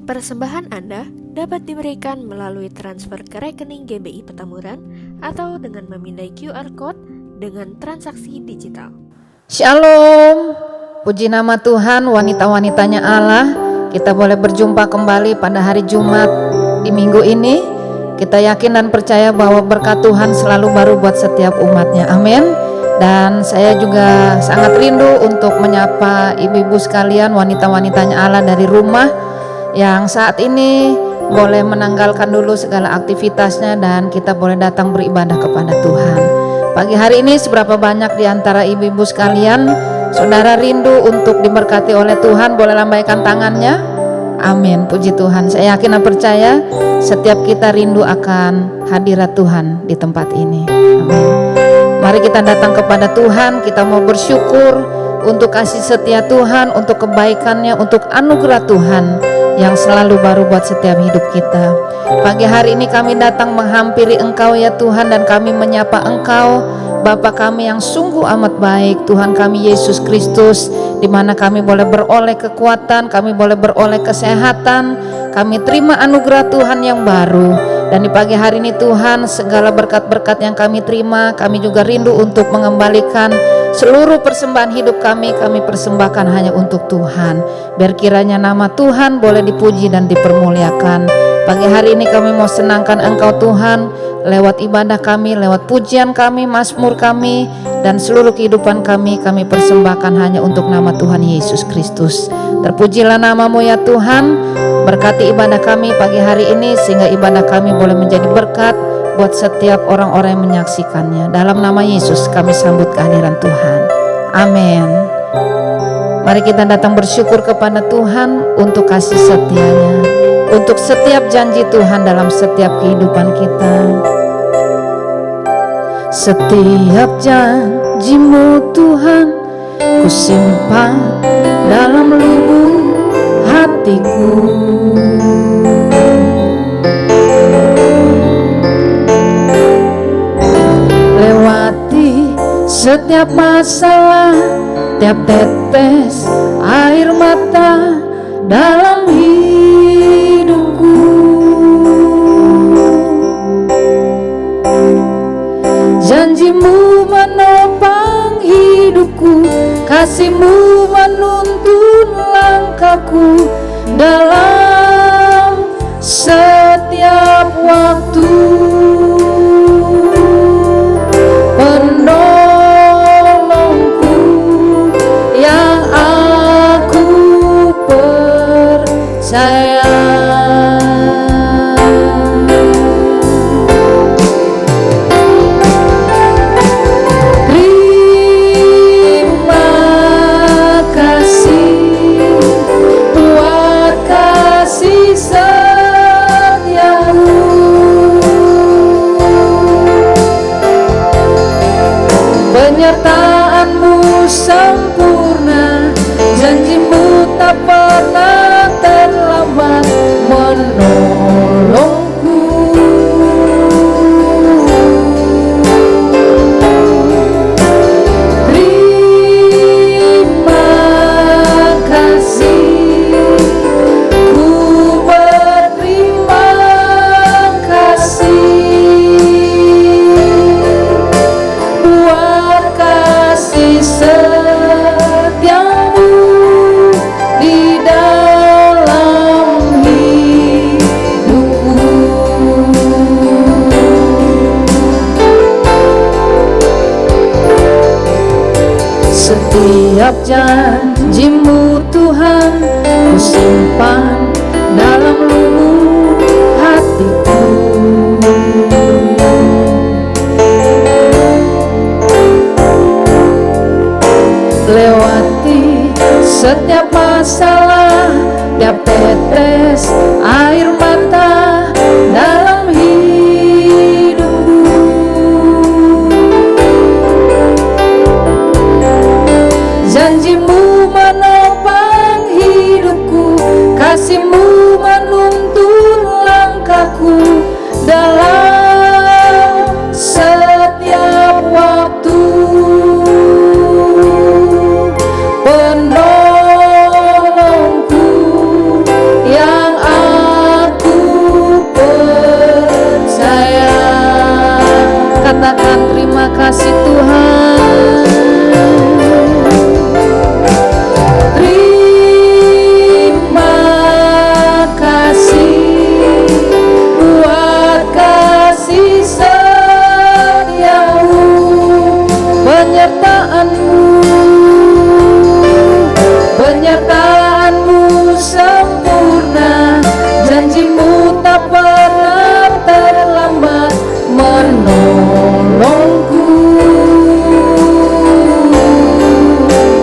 Persembahan Anda dapat diberikan melalui transfer ke rekening GBI Petamburan atau dengan memindai QR Code dengan transaksi digital. Shalom, puji nama Tuhan, wanita-wanitanya Allah. Kita boleh berjumpa kembali pada hari Jumat di minggu ini. Kita yakin dan percaya bahwa berkat Tuhan selalu baru buat setiap umatnya, amin. Dan saya juga sangat rindu untuk menyapa ibu-ibu sekalian, wanita-wanitanya Allah dari rumah yang saat ini boleh menanggalkan dulu segala aktivitasnya dan kita boleh datang beribadah kepada Tuhan. Pagi hari ini seberapa banyak di antara ibu-ibu sekalian, saudara rindu untuk diberkati oleh Tuhan? Boleh lambaikan tangannya. Amin, puji Tuhan. Saya yakin dan percaya setiap kita rindu akan hadirat Tuhan di tempat ini. Amin. Mari kita datang kepada Tuhan, kita mau bersyukur untuk kasih setia Tuhan, untuk kebaikannya, untuk anugerah Tuhan yang selalu baru buat setiap hidup kita. Pagi hari ini kami datang menghampiri Engkau ya Tuhan, dan kami menyapa Engkau Bapa kami yang sungguh amat baik, Tuhan kami Yesus Kristus, di mana kami boleh beroleh kekuatan, kami boleh beroleh kesehatan, kami terima anugerah Tuhan yang baru. Dan di pagi hari ini Tuhan, segala berkat-berkat yang kami terima, kami juga rindu untuk mengembalikan seluruh persembahan hidup kami persembahkan hanya untuk Tuhan. Biar kiranya nama Tuhan boleh dipuji dan dipermuliakan. Pagi hari ini kami mau senangkan Engkau Tuhan, lewat ibadah kami, lewat pujian kami, mazmur kami, dan seluruh kehidupan kami persembahkan hanya untuk nama Tuhan Yesus Kristus. Terpujilah namamu ya Tuhan. Berkati ibadah kami pagi hari ini, sehingga ibadah kami boleh menjadi berkat buat setiap orang-orang yang menyaksikannya. Dalam nama Yesus kami sambut kehadiran Tuhan. Amin. Mari kita datang bersyukur kepada Tuhan untuk kasih setianya, untuk setiap janji Tuhan dalam setiap kehidupan kita. Setiap janji-Mu Tuhan ku simpan dalam lubuk hatiku. Lewati setiap masalah, tiap tetes air mata dalam hidupku. Janji-Mu menopang hidupku, kasih-Mu menuntun langkahku dalam setiap waktu. Penolongku yang aku percaya. Penyertaan-Mu sempurna, janji-Mu tak pernah terlambat menolongku. Terima kasih, ku berterima kasih buat kasih setiamu di dalam hidupku. Setiap janji-Mu Tuhan ku simpan dalam lubuk hatiku. Lewati setiap masalah, tiap tetes air mata dalam hidupku. Janji-Mu menopang hidupku, kasih-Mu menuntun langkahku dalam setiap waktu. Penolongku yang penyertaan-Mu, penyertaan-Mu sempurna, janji-Mu tak pernah terlambat menolongku.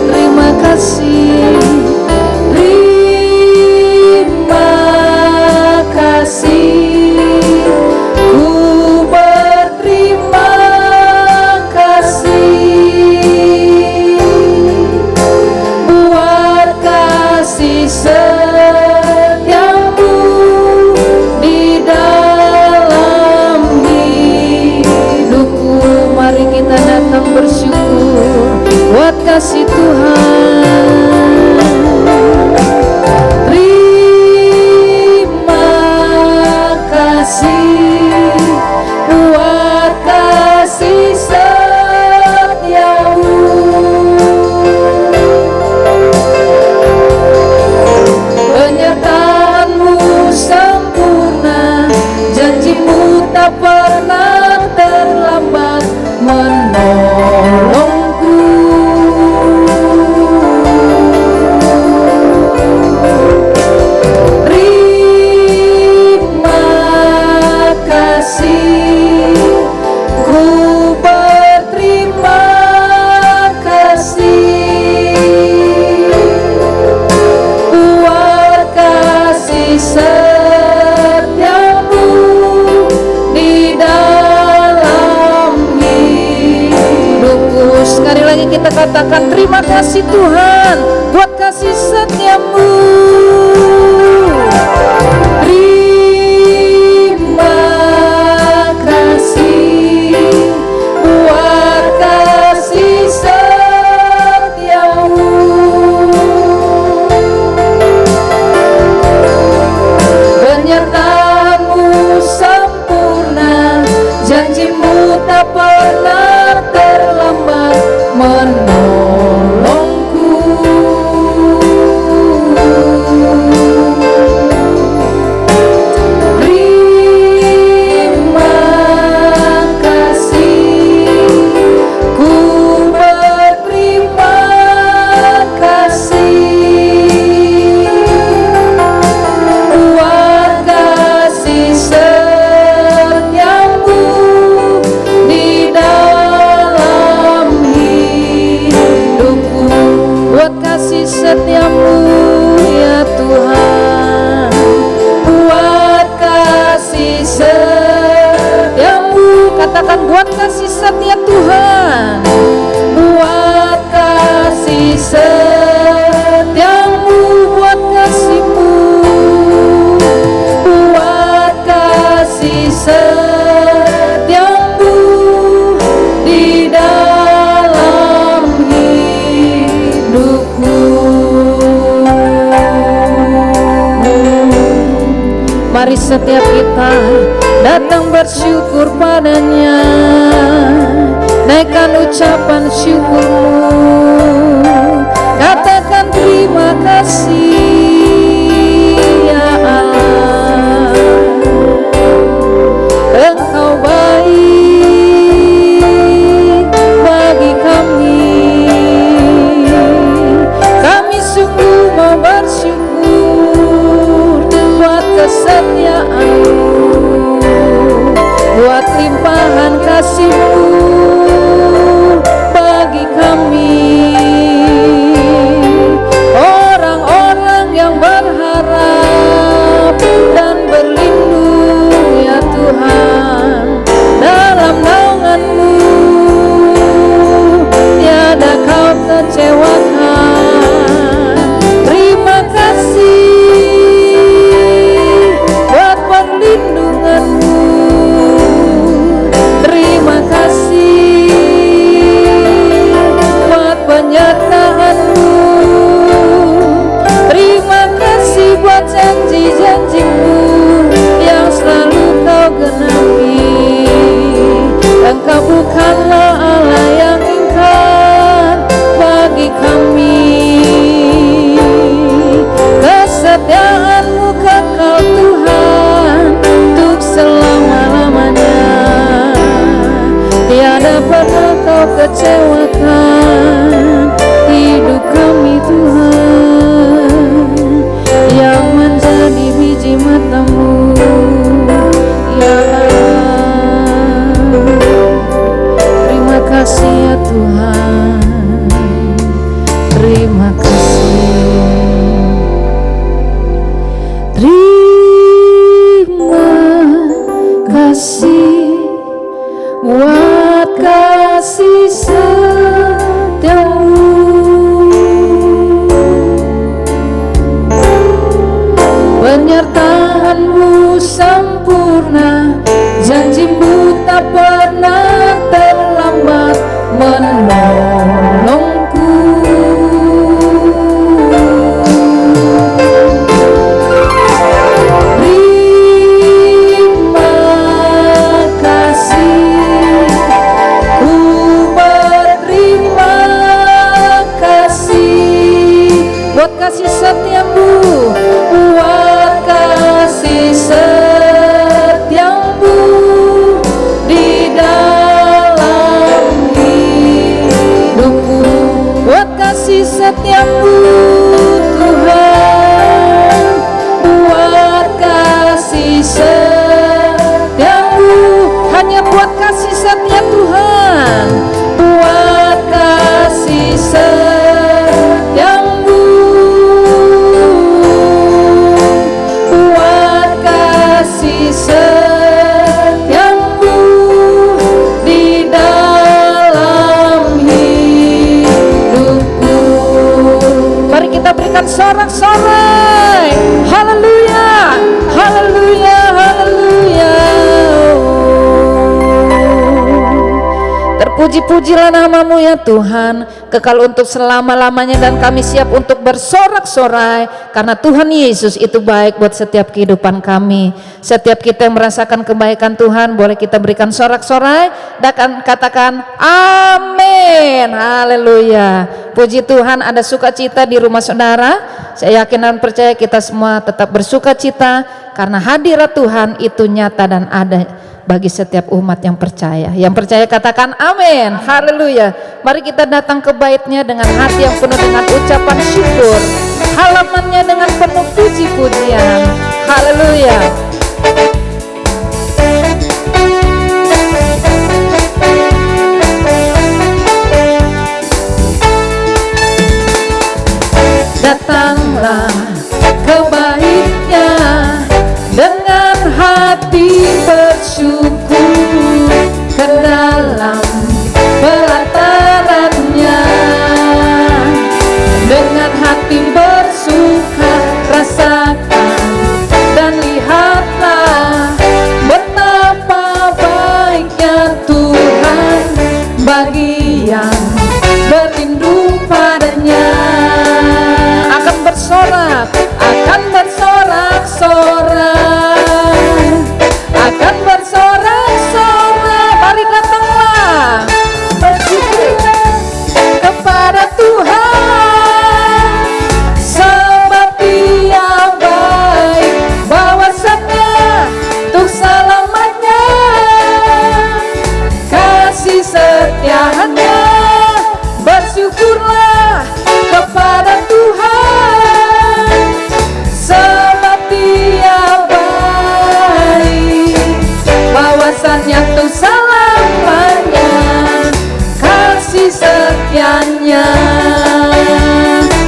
Terima kasih, terima kasih, ku berterima kasih buat kasih setiamu di dalam hidupku. Mari kita datang bersyukur buat kasih Tuhan. Terima kasih buat kasih setiamu, penyertaan-Mu sempurna, janji-Mu tak pernah terlambat menolongku. Terima kasih, ku berterima kasih buat kasih setiamu di dalam hidupku. Sekali lagi kita katakan terima kasih Tuhan buat kasih setiamu. Terima kasih buat kasih setiamu, penyertaan-Mu sempurna, janji-Mu tak pernah terlambat menolongku. Terima kasih, ku berterima kasih buat kasih setiamu di dalam hidupku. Buat kasih setiamu ya Tuhan, buat kasih setiamu. Katakan buat kasih setia Tuhan, buat kasih setiamu, buat kasih-Mu, buat kasih setiamu di dalam hidupku. Mari setiap kita datang bersyukur padanya, naikkan ucapan syukurmu, katakan terima kasih ya Allah, Engkau baik bagi kami. Kami sungguh mau bersyukur buat kesetiaan-Mu, buat limpahan kasih-Mu bagi kami. penolongku. Terima kasih, ku berterima kasih buat kasih setiamu, buat kasih setiamu di dalam hidupku, buat kasih setiamu Tuhan, buat kasih setiamu, hanya buat kasih setia Tuhan, buat kasih setiamu, buat kasih setiamu di dalam hidupku. Mari kita berikan sorak-sorai, haleluya, haleluya, haleluya. Terpuji-pujilah namamu ya Tuhan, kekal untuk selama-lamanya, dan kami siap untuk bersorak-sorai karena Tuhan Yesus itu baik buat setiap kehidupan kami. Setiap kita yang merasakan kebaikan Tuhan, boleh kita berikan sorak-sorai dan katakan amin, haleluya. Puji Tuhan, ada sukacita di rumah saudara. Saya yakin dan percaya kita semua tetap bersukacita karena hadirat Tuhan itu nyata dan ada bagi setiap umat yang percaya. Yang percaya katakan amin, haleluya. Mari kita datang ke bait-Nya dengan hati yang penuh dengan ucapan syukur, halamannya dengan penuh puji-pujian, haleluya. Datanglah ke bait-Nya dengan hati bersyukur, ke dalam pelataran-Nya dengan hati bersuka, rasakan dan lihatlah betapa baiknya Tuhan bagi yang berlindung padanya. Akan bersorak, akan bersorak-sorai, akan bersorak-sorai. Mari datanglah bersyukur kepada Tuhan, sebab Dia baik, bahwasannya untuk selamanya kasih setia-Nya. Bersyukurlah kepada Tuhan, sebab Dia baik, bahwasannya untuk selamanya kasih setia-Nya.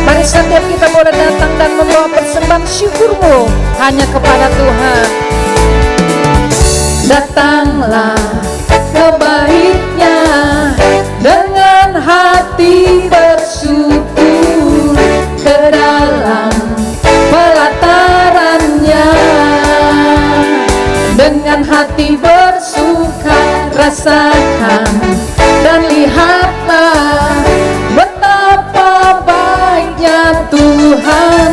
Mari setiap kita boleh datang dan membawa persembahan syukurmu hanya kepada Tuhan. Datanglah ke bait-Nya dengan hati bersyukur, ke dalam pelataran-Nya dengan hati bersuka, rasakan dan lihatlah betapa baiknya Tuhan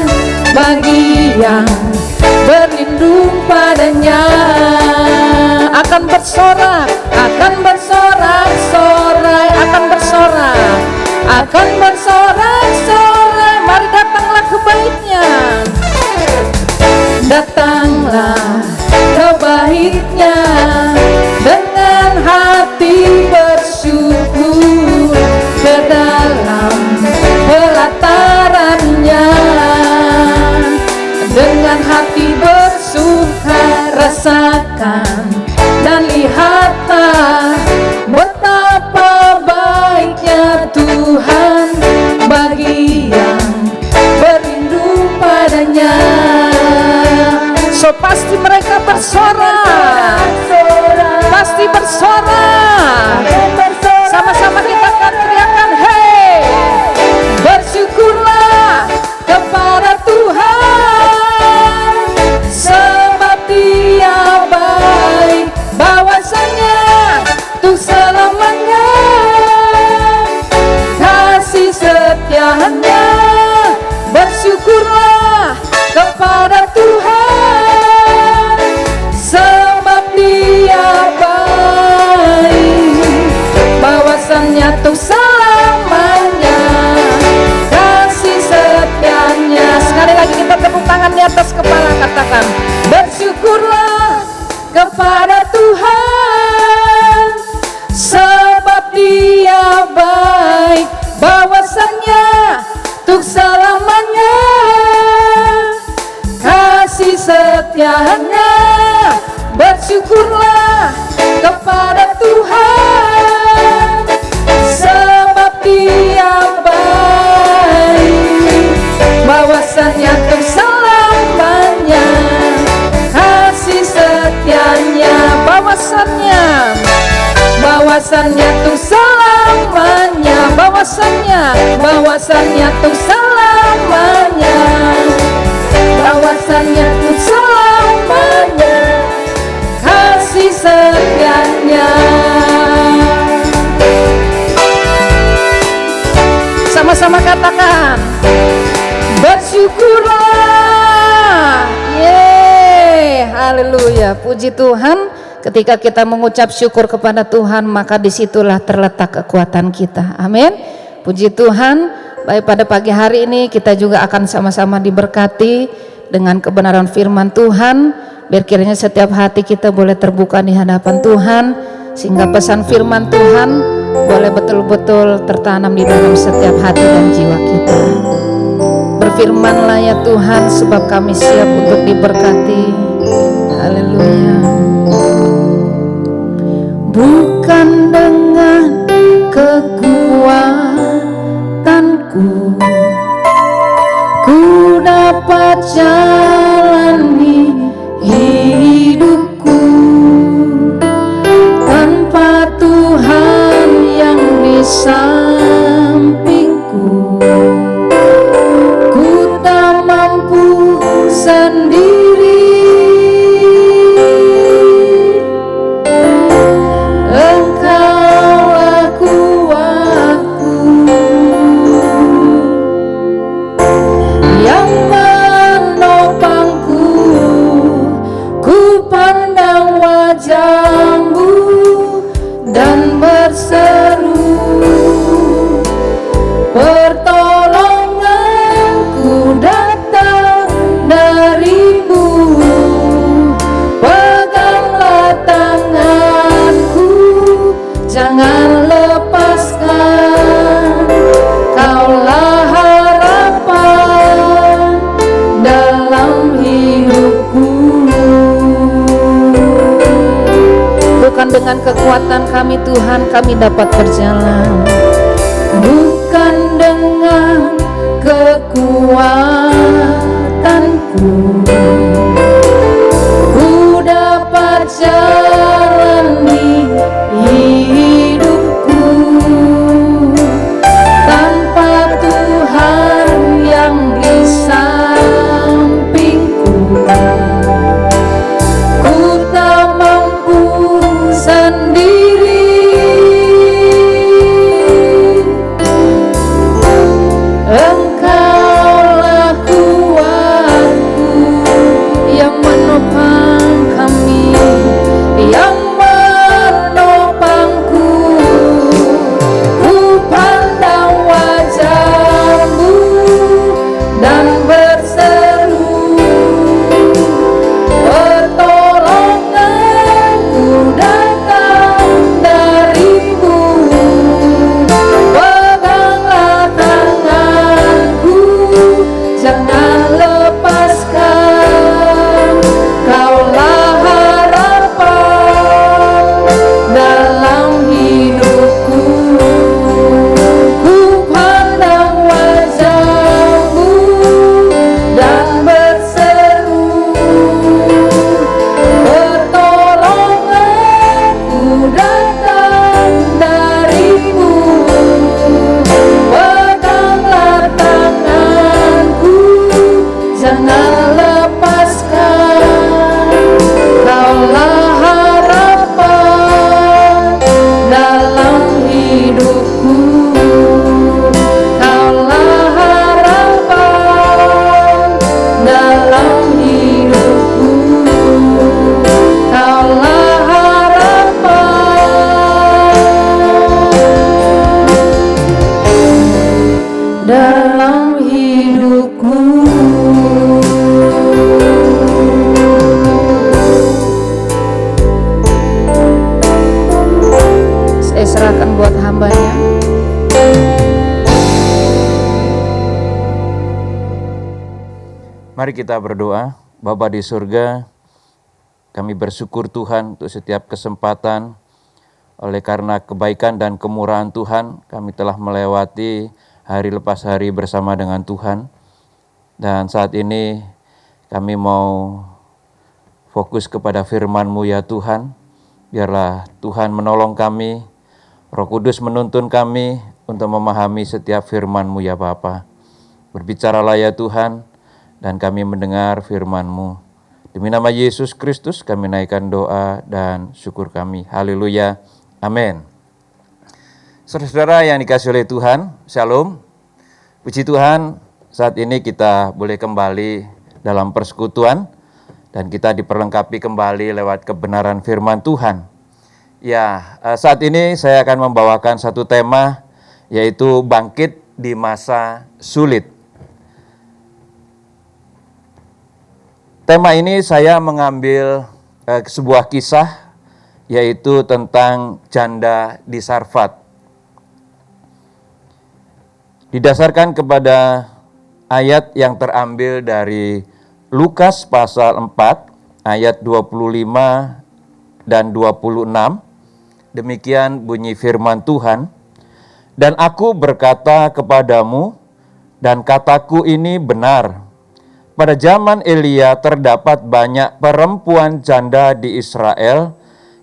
bagi yang berlindung padanya. Akan bersorak, akan bersorak-sorai, akan bersorak, akan bersorak-sorai. Mari datanglah ke bait-Nya, datanglah ke bait-Nya dengan hati bersyukur, ke dalam pelataran-Nya dengan hati bersuka, rasakan dan lihatlah betapa baiknya Tuhan untuk selamanya, kasih setianya. Bersyukurlah kepada Tuhan, sebab Dia baik, bahwasanya untuk selamanya, kasih setianya. Bahwasannya untuk selamanya, bahwasannya untuk selamanya, bahwasannya untuk selamanya, kasih setianya. Sama-sama katakan, bersyukurlah. Yeay, haleluya, puji Tuhan. Ketika kita mengucap syukur kepada Tuhan, maka disitulah terletak kekuatan kita. Amin. Puji Tuhan. Baik, pada pagi hari ini kita juga akan sama-sama diberkati dengan kebenaran firman Tuhan. Biar kiranya setiap hati kita boleh terbuka di hadapan Tuhan, sehingga pesan firman Tuhan boleh betul-betul tertanam di dalam setiap hati dan jiwa kita. Berfirmanlah ya Tuhan, sebab kami siap untuk diberkati. Haleluya. Bukan dengan kekuatanku ku dapat jalani hidupku, tanpa Tuhan yang di sampingku ku tak mampu sendiri. Dan berseru, pertolonganku datang darimu. Peganglah tanganku, jangan lepaskan. Kaulah harapan dalam hidupku. Bukan dengan kekuatan kami Tuhan kami dapat berjalan, bukan dengan kekuatanku ku dapat jalani hidupku, tanpa Tuhan yang di sampingku ku tak mampu sendiri. Engkaulah kuatku yang menopang kami, yang menopangku. Ku pandang wajah-Mu dan berseru, pertolonganku datang darimu. Peganglah tanganku, jangan lepaskan. Kaulah harapan dalam hidupku. Ku pandang wajah-Mu dan berseru, pertolonganku datang darimu. Peganglah tanganku, jangan lepaskan. Kaulah harapan dalam hidupku. Kaulah harapan dalam hidupku. Kaulah harapan dalam hidupku. Saya serahkan buat hambanya. Mari kita berdoa. Bapa di surga, kami bersyukur Tuhan untuk setiap kesempatan. Oleh karena kebaikan dan kemurahan Tuhan, kami telah melewati hari lepas hari bersama dengan Tuhan. Dan saat ini kami mau fokus kepada firman-Mu ya Tuhan. Biarlah Tuhan menolong kami, Roh Kudus menuntun kami untuk memahami setiap firman-Mu ya Bapa. Berbicaralah ya Tuhan, dan kami mendengar firman-Mu. Demi nama Yesus Kristus kami naikkan doa dan syukur kami. Haleluya. Amin. Saudara-saudara yang dikasihi oleh Tuhan, Shalom. Puji Tuhan, saat ini kita boleh kembali dalam persekutuan dan kita diperlengkapi kembali lewat kebenaran firman Tuhan. Ya, saat ini saya akan membawakan satu tema, yaitu bangkit di masa sulit. Tema ini saya mengambil sebuah kisah, yaitu tentang janda di Sarfat. Didasarkan kepada ayat yang terambil dari Lukas pasal 4, ayat 25 dan 26, demikian bunyi firman Tuhan. Dan aku berkata kepadamu, dan kataku ini benar. Pada zaman Elia terdapat banyak perempuan janda di Israel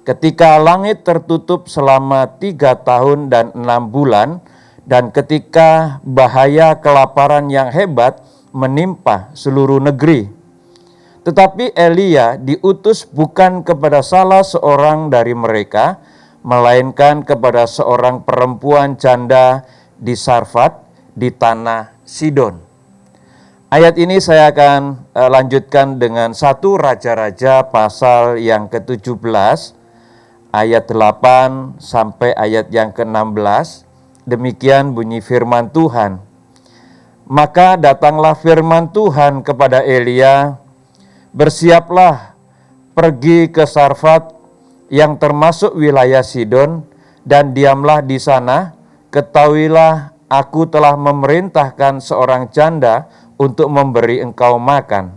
ketika langit tertutup selama 3 tahun dan 6 bulan dan ketika bahaya kelaparan yang hebat menimpa seluruh negeri. Tetapi Elia diutus bukan kepada salah seorang dari mereka, melainkan kepada seorang perempuan janda di Sarfat di tanah Sidon. Ayat ini saya akan lanjutkan dengan 1 Raja-Raja pasal yang ke-17, ayat 8 sampai ayat yang ke-16. Demikian bunyi firman Tuhan. Maka datanglah firman Tuhan kepada Elia, bersiaplah, pergi ke Sarfat yang termasuk wilayah Sidon, dan diamlah di sana. Ketahuilah, aku telah memerintahkan seorang janda untuk memberi engkau makan.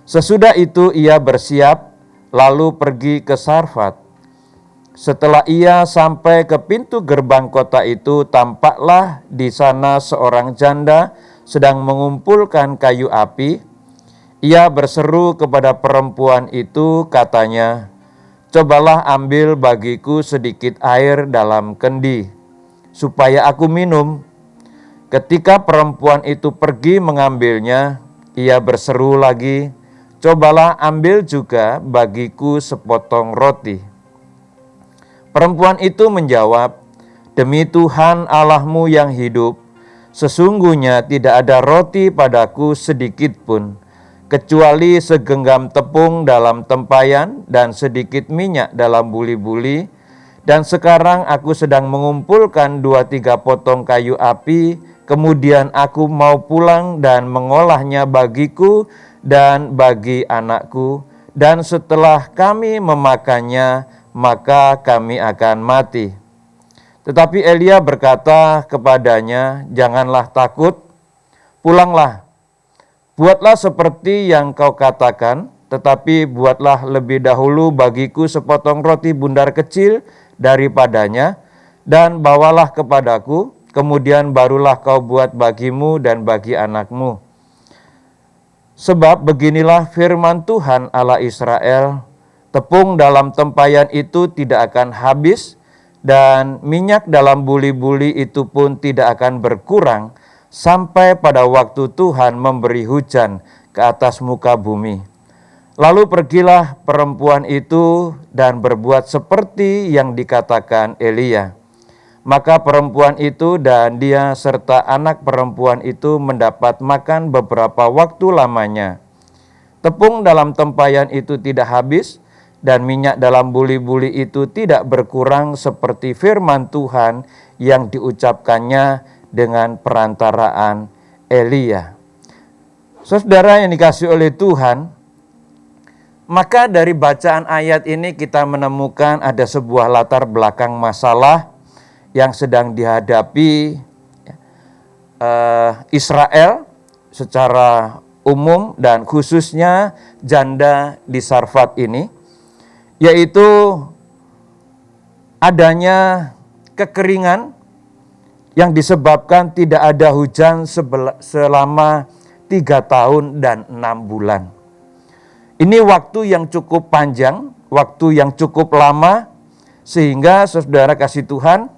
Sesudah itu ia bersiap, lalu pergi ke Sarfat. Setelah ia sampai ke pintu gerbang kota itu, tampaklah di sana seorang janda sedang mengumpulkan kayu api. Ia berseru kepada perempuan itu, katanya, "Cobalah ambil bagiku sedikit air dalam kendi, supaya aku minum." Ketika perempuan itu pergi mengambilnya, ia berseru lagi, "Cobalah ambil juga bagiku sepotong roti." Perempuan itu menjawab, "Demi Tuhan Allahmu yang hidup, sesungguhnya tidak ada roti padaku sedikit pun, kecuali segenggam tepung dalam tempayan dan sedikit minyak dalam buli-buli. Dan sekarang aku sedang mengumpulkan 2-3 potong kayu api, kemudian aku mau pulang dan mengolahnya bagiku dan bagi anakku, dan setelah kami memakannya, maka kami akan mati." Tetapi Elia berkata kepadanya, "Janganlah takut, pulanglah. Buatlah seperti yang kau katakan, tetapi buatlah lebih dahulu bagiku sepotong roti bundar kecil daripadanya, dan bawalah kepadaku, kemudian barulah kau buat bagimu dan bagi anakmu. Sebab beginilah firman Tuhan Allah Israel, tepung dalam tempayan itu tidak akan habis, dan minyak dalam buli-buli itu pun tidak akan berkurang, sampai pada waktu Tuhan memberi hujan ke atas muka bumi." Lalu pergilah perempuan itu dan berbuat seperti yang dikatakan Elia. Maka perempuan itu dan dia serta anak perempuan itu mendapat makan beberapa waktu lamanya. Tepung dalam tempayan itu tidak habis, dan minyak dalam buli-buli itu tidak berkurang, seperti firman Tuhan yang diucapkannya dengan perantaraan Elia. Saudara yang dikasihi oleh Tuhan, maka dari bacaan ayat ini kita menemukan ada sebuah latar belakang masalah yang sedang dihadapi Israel secara umum dan khususnya janda di Sarfat ini, yaitu adanya kekeringan yang disebabkan tidak ada hujan selama 3 tahun dan 6 bulan. Ini waktu yang cukup panjang, waktu yang cukup lama, sehingga saudara kasih Tuhan,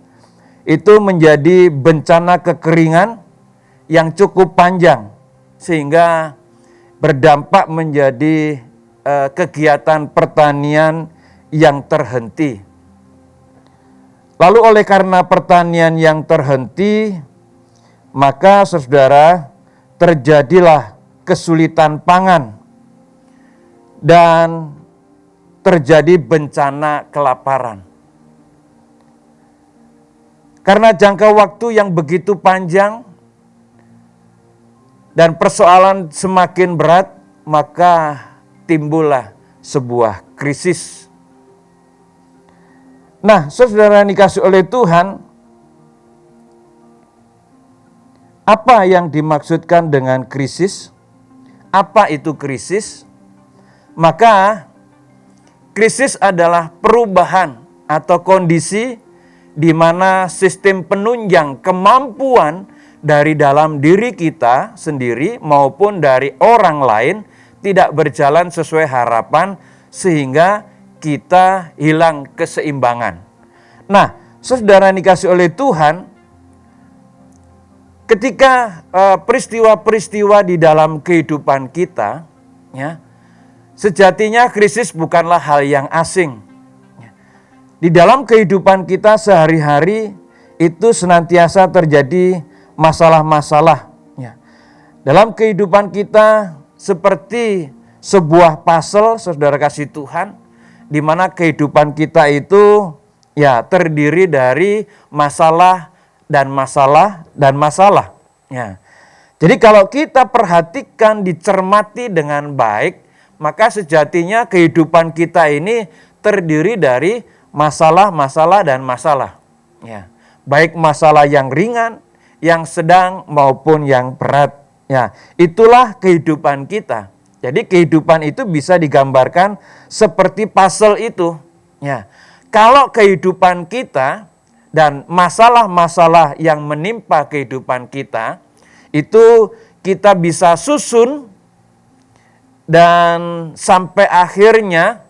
itu menjadi bencana kekeringan yang cukup panjang, sehingga berdampak menjadi kegiatan pertanian yang terhenti. Lalu oleh karena pertanian yang terhenti, maka saudara, terjadilah kesulitan pangan dan terjadi bencana kelaparan. Karena jangka waktu yang begitu panjang dan persoalan semakin berat, maka timbullah sebuah krisis. Nah, saudara dikasih oleh Tuhan, apa yang dimaksudkan dengan krisis? Apa itu krisis? Maka krisis adalah perubahan atau kondisi di mana sistem penunjang kemampuan dari dalam diri kita sendiri maupun dari orang lain tidak berjalan sesuai harapan sehingga kita hilang keseimbangan. Nah, saudara dikasih oleh Tuhan, ketika peristiwa-peristiwa di dalam kehidupan kita, ya, sejatinya krisis bukanlah hal yang asing. Di dalam kehidupan kita sehari-hari itu senantiasa terjadi masalah-masalah. Ya. Dalam kehidupan kita seperti sebuah puzzle, saudara kasih Tuhan, di mana kehidupan kita itu ya terdiri dari masalah dan masalah dan masalah. Ya. Jadi kalau kita perhatikan, dicermati dengan baik, maka sejatinya kehidupan kita ini terdiri dari masalah-masalah dan masalah. Ya. Baik masalah yang ringan, yang sedang maupun yang berat. Ya, itulah kehidupan kita. Jadi kehidupan itu bisa digambarkan seperti puzzle itu. Ya. Kalau kehidupan kita dan masalah-masalah yang menimpa kehidupan kita, itu kita bisa susun dan sampai akhirnya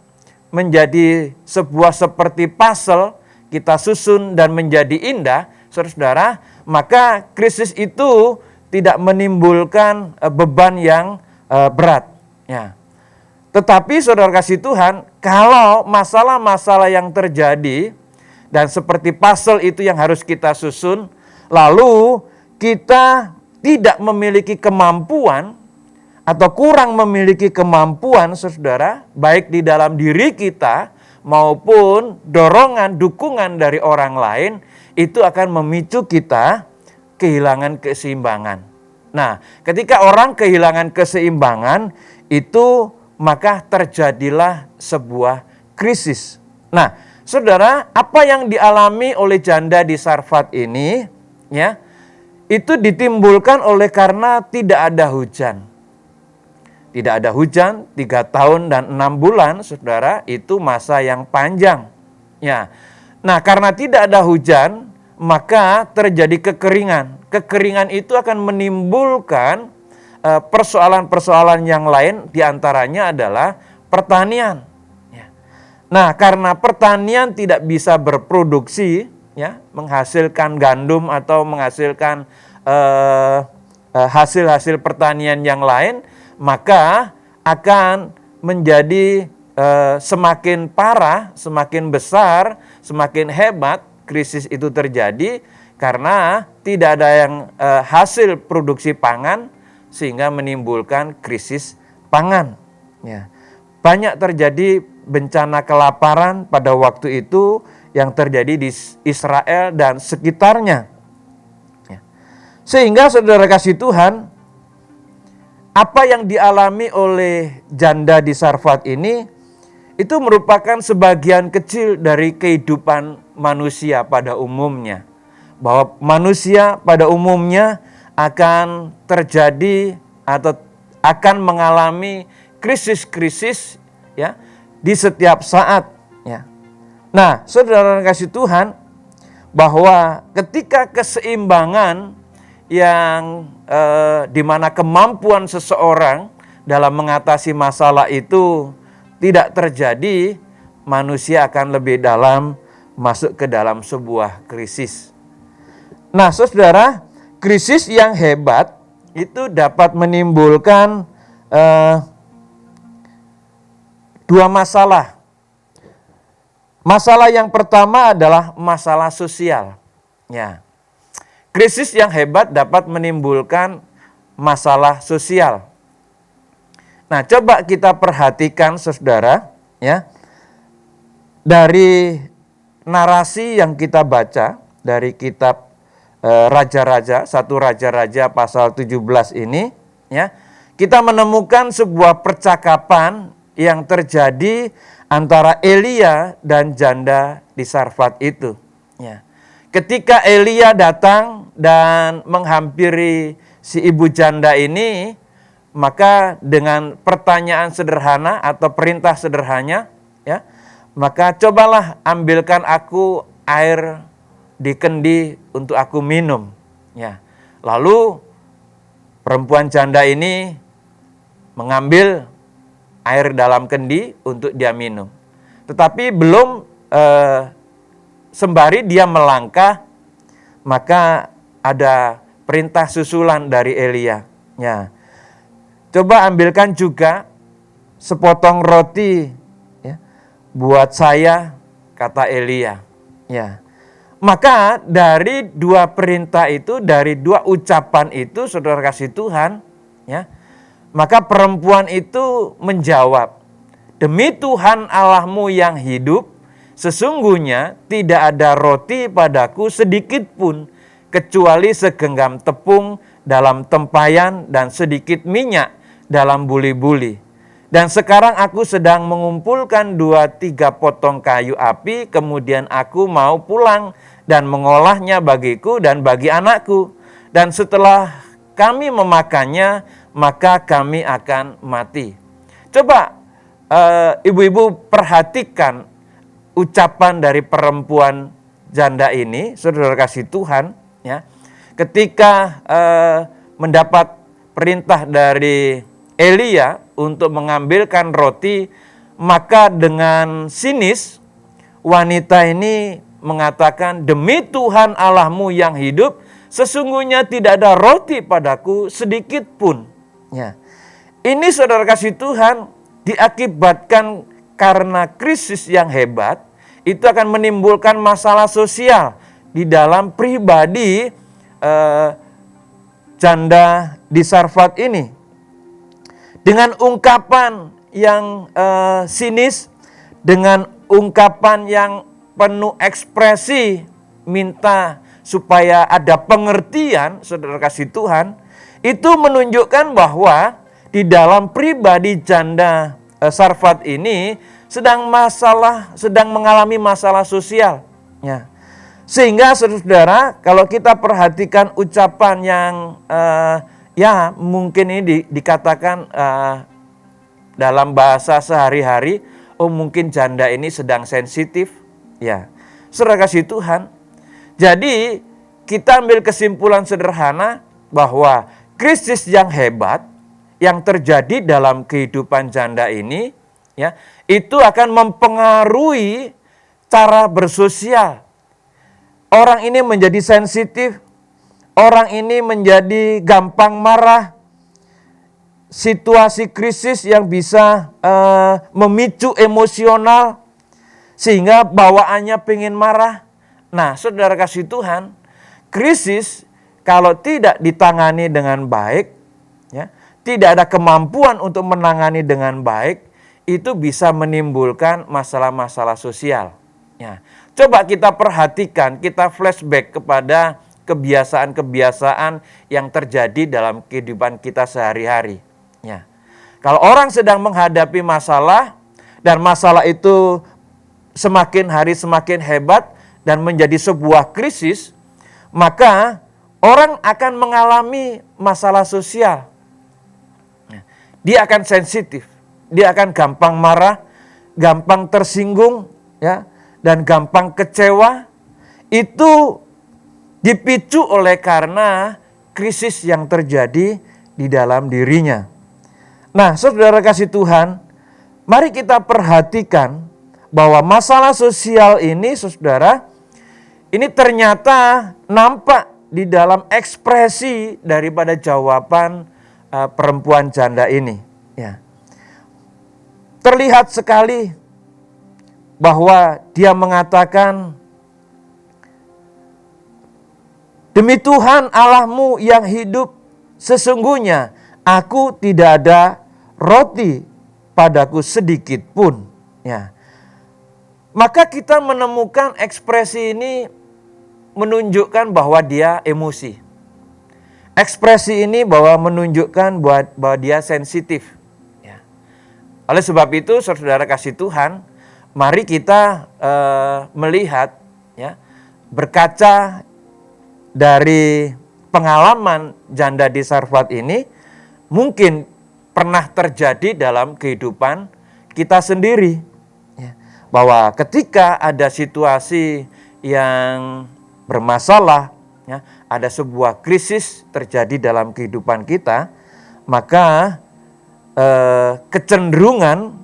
menjadi sebuah seperti puzzle, kita susun dan menjadi indah, saudara, maka krisis itu tidak menimbulkan beban yang berat. Ya. Tetapi saudara kasih Tuhan, kalau masalah-masalah yang terjadi dan seperti puzzle itu yang harus kita susun, lalu kita tidak memiliki kemampuan atau kurang memiliki kemampuan, saudara, baik di dalam diri kita maupun dorongan, dukungan dari orang lain, itu akan memicu kita kehilangan keseimbangan. Nah, ketika orang kehilangan keseimbangan, itu maka terjadilah sebuah krisis. Nah, saudara, apa yang dialami oleh janda di Sarfat ini, ya, itu ditimbulkan oleh karena tidak ada hujan. Tidak ada hujan 3 tahun dan 6 bulan, saudara, itu masa yang panjang. Ya. Nah, karena tidak ada hujan, maka terjadi kekeringan. Kekeringan itu akan menimbulkan persoalan-persoalan yang lain, diantaranya adalah pertanian. Ya. Nah, karena pertanian tidak bisa berproduksi, ya, menghasilkan gandum atau menghasilkan hasil-hasil pertanian yang lain, maka akan menjadi semakin parah, semakin besar, semakin hebat krisis itu terjadi karena tidak ada yang hasil produksi pangan sehingga menimbulkan krisis pangan. Ya. Banyak terjadi bencana kelaparan pada waktu itu yang terjadi di Israel dan sekitarnya. Ya. Sehingga saudara kasih Tuhan, apa yang dialami oleh janda di Sarfat ini, itu merupakan sebagian kecil dari kehidupan manusia pada umumnya. Bahwa manusia pada umumnya akan terjadi atau akan mengalami krisis-krisis ya di setiap saat ya. Nah, saudara kasih Tuhan, bahwa ketika keseimbangan yang di mana kemampuan seseorang dalam mengatasi masalah itu tidak terjadi, manusia akan lebih dalam masuk ke dalam sebuah krisis. Nah, saudara, krisis yang hebat itu dapat menimbulkan dua masalah. Masalah yang pertama adalah masalah sosial. Ya. Krisis yang hebat dapat menimbulkan masalah sosial. Nah, coba kita perhatikan saudara, ya. Dari narasi yang kita baca dari kitab Raja-Raja, 1 Raja-Raja pasal 17 ini, ya. Kita menemukan sebuah percakapan yang terjadi antara Elia dan janda di Sarfat itu. Ya. Ketika Elia datang dan menghampiri si ibu janda ini, maka dengan pertanyaan sederhana atau perintah sederhana, ya, maka cobalah ambilkan aku air di kendi untuk aku minum. Ya. Lalu perempuan janda ini mengambil air dalam kendi untuk dia minum. Tetapi belum sembari dia melangkah, maka ada perintah susulan dari Elia. Ya. Coba ambilkan juga sepotong roti ya, buat saya, kata Elia. Ya. Maka dari dua perintah itu, dari dua ucapan itu, saudara kasih Tuhan, ya, maka perempuan itu menjawab, demi Tuhan Allahmu yang hidup, sesungguhnya tidak ada roti padaku sedikit pun, kecuali segenggam tepung dalam tempayan dan sedikit minyak dalam buli-buli. Dan sekarang aku sedang mengumpulkan 2-3 potong kayu api, kemudian aku mau pulang dan mengolahnya bagiku dan bagi anakku. Dan setelah kami memakannya, maka kami akan mati. Coba ibu-ibu perhatikan ucapan dari perempuan janda ini, saudara kasih Tuhan, ya. Ketika mendapat perintah dari Elia untuk mengambilkan roti, maka dengan sinis wanita ini mengatakan, demi Tuhan Allahmu yang hidup, sesungguhnya tidak ada roti padaku sedikit pun. Ya. Ini saudara kasih Tuhan diakibatkan karena krisis yang hebat, itu akan menimbulkan masalah sosial di dalam pribadi janda di Sarfat ini. Dengan ungkapan yang sinis, dengan ungkapan yang penuh ekspresi, minta supaya ada pengertian, saudara kasih Tuhan, itu menunjukkan bahwa di dalam pribadi janda Sarfat ini sedang mengalami masalah sosial. Ya. Sehingga saudara, kalau kita perhatikan ucapan yang ya mungkin ini dikatakan dalam bahasa sehari-hari, oh mungkin janda ini sedang sensitif. Ya, saudara kasih Tuhan. Jadi kita ambil kesimpulan sederhana bahwa krisis yang hebat yang terjadi dalam kehidupan janda ini, ya, itu akan mempengaruhi cara bersosial. Orang ini menjadi sensitif, orang ini menjadi gampang marah. Situasi krisis yang bisa memicu emosional sehingga bawaannya pengen marah. Nah, saudara kasih Tuhan, krisis kalau tidak ditangani dengan baik, ya, tidak ada kemampuan untuk menangani dengan baik, itu bisa menimbulkan masalah-masalah sosial. Ya. Coba kita perhatikan, kita flashback kepada kebiasaan-kebiasaan yang terjadi dalam kehidupan kita sehari-hari. Ya. Kalau orang sedang menghadapi masalah dan masalah itu semakin hari semakin hebat dan menjadi sebuah krisis, maka orang akan mengalami masalah sosial. Ya. dia akan sensitif, dia akan gampang marah, gampang tersinggung, ya, dan gampang kecewa. Itu dipicu oleh karena krisis yang terjadi di dalam dirinya. Nah, saudara kasih Tuhan, mari kita perhatikan bahwa masalah sosial ini, saudara, ini ternyata nampak di dalam ekspresi daripada jawaban perempuan janda ini. Ya. Terlihat sekali bahwa dia mengatakan, demi Tuhan Allahmu yang hidup, sesungguhnya aku tidak ada roti padaku sedikit pun. Ya. Maka kita menemukan ekspresi ini menunjukkan bahwa dia emosi. Ekspresi ini bahwa menunjukkan bahwa dia sensitif. Ya. Oleh sebab itu, saudara kasih Tuhan, mari kita melihat, ya, berkaca dari pengalaman janda di Sarfat ini, mungkin pernah terjadi dalam kehidupan kita sendiri. Ya. Bahwa ketika ada situasi yang bermasalah, ya, ada sebuah krisis terjadi dalam kehidupan kita, maka kecenderungan,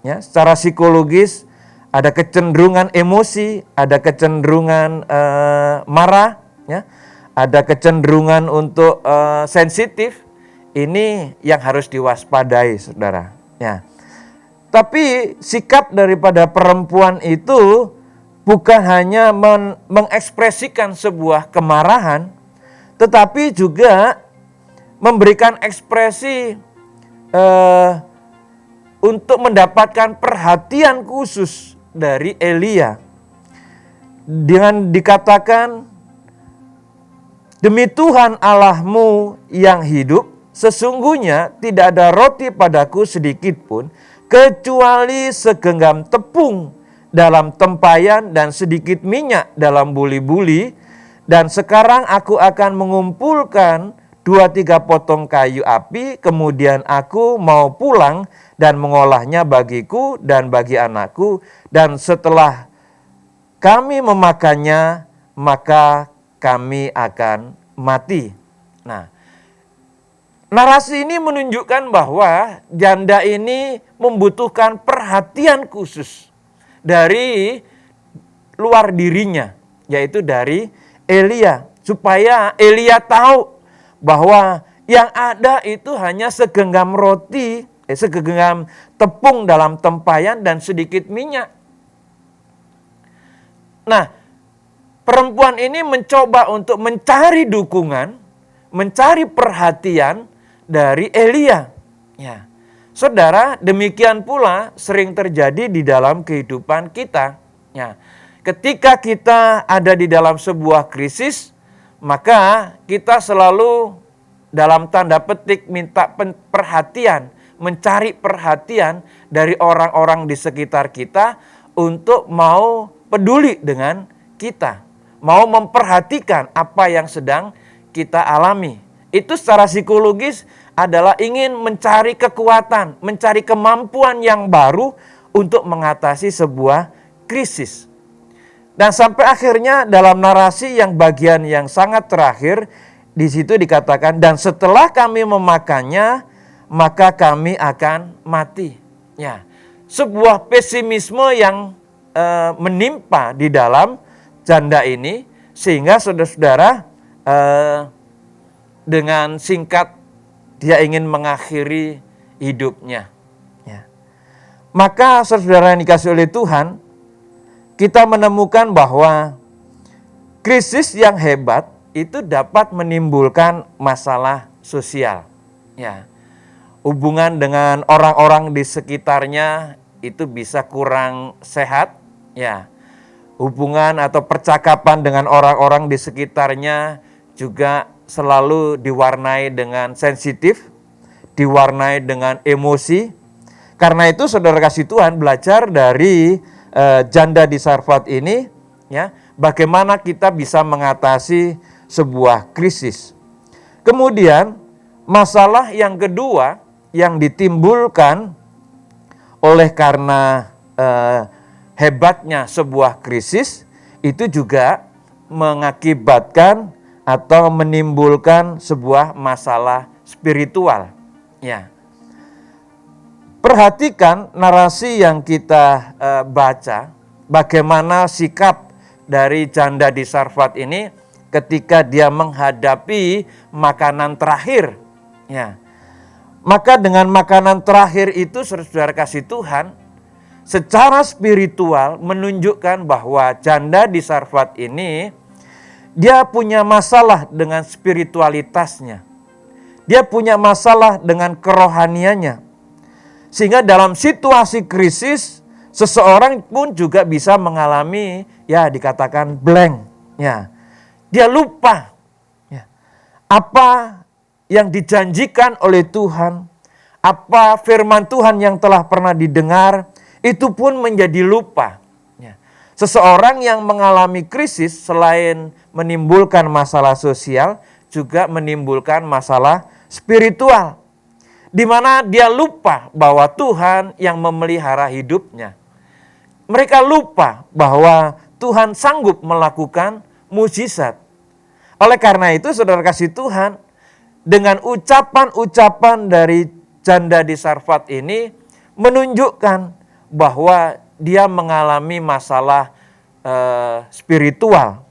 ya, secara psikologis ada kecenderungan emosi, ada kecenderungan marah, ya, ada kecenderungan untuk sensitif. Ini yang harus diwaspadai, saudara. Ya. Tapi sikap daripada perempuan itu bukan hanya mengekspresikan sebuah kemarahan, tetapi juga memberikan ekspresi untuk mendapatkan perhatian khusus dari Elia. Dengan dikatakan, demi Tuhan Allahmu yang hidup, sesungguhnya tidak ada roti padaku sedikit pun, kecuali segenggam tepung dalam tempayan dan sedikit minyak dalam buli-buli. Dan sekarang aku akan mengumpulkan 2-3 potong kayu api, kemudian aku mau pulang dan mengolahnya bagiku dan bagi anakku. Dan setelah kami memakannya, maka kami akan mati. Nah, narasi ini menunjukkan bahwa janda ini membutuhkan perhatian khusus dari luar dirinya, yaitu dari Elia, supaya Elia tahu bahwa yang ada itu hanya segenggam roti, segenggam tepung dalam tempayan dan sedikit minyak. Nah, perempuan ini mencoba untuk mencari dukungan, mencari perhatian dari Elia. Ya. Saudara, demikian pula sering terjadi di dalam kehidupan kita. Ya. Ketika kita ada di dalam sebuah krisis, maka kita selalu dalam tanda petik minta perhatian, mencari perhatian dari orang-orang di sekitar kita untuk mau peduli dengan kita, mau memperhatikan apa yang sedang kita alami. Itu secara psikologis adalah ingin mencari kekuatan, mencari kemampuan yang baru untuk mengatasi sebuah krisis. Dan sampai akhirnya dalam narasi yang bagian yang sangat terakhir, di situ dikatakan, dan setelah kami memakannya, maka kami akan mati. Ya, sebuah pesimisme yang menimpa di dalam janda ini, sehingga saudara-saudara dengan singkat dia ingin mengakhiri hidupnya. Ya. Maka saudara yang dikasih oleh Tuhan, kita menemukan bahwa krisis yang hebat itu dapat menimbulkan masalah sosial. Ya. Hubungan dengan orang-orang di sekitarnya itu bisa kurang sehat. Ya. Hubungan atau percakapan dengan orang-orang di sekitarnya juga selalu diwarnai dengan sensitif, diwarnai dengan emosi. Karena itu saudara kasih Tuhan, belajar dari janda di Sarfat ini, ya, bagaimana kita bisa mengatasi sebuah krisis. Kemudian masalah yang kedua yang ditimbulkan oleh karena hebatnya sebuah krisis itu juga mengakibatkan atau menimbulkan sebuah masalah spiritual. Ya. Perhatikan narasi yang kita baca, bagaimana sikap dari janda di Sarfat ini ketika dia menghadapi makanan terakhir. Ya. Maka dengan makanan terakhir itu, saudara kasih Tuhan, secara spiritual menunjukkan bahwa janda di Sarfat ini, dia punya masalah dengan spiritualitasnya. Dia punya masalah dengan kerohaniannya. Sehingga dalam situasi krisis, seseorang pun juga bisa mengalami, ya dikatakan blank. Ya. Dia lupa ya, apa yang dijanjikan oleh Tuhan, apa firman Tuhan yang telah pernah didengar, itu pun menjadi lupa. Ya. Seseorang yang mengalami krisis selain menimbulkan masalah sosial, juga menimbulkan masalah spiritual. Di mana dia lupa bahwa Tuhan yang memelihara hidupnya. Mereka lupa bahwa Tuhan sanggup melakukan mukjizat. Oleh karena itu, saudara kasih Tuhan, dengan ucapan-ucapan dari janda di Sarfat ini menunjukkan bahwa dia mengalami masalah spiritual.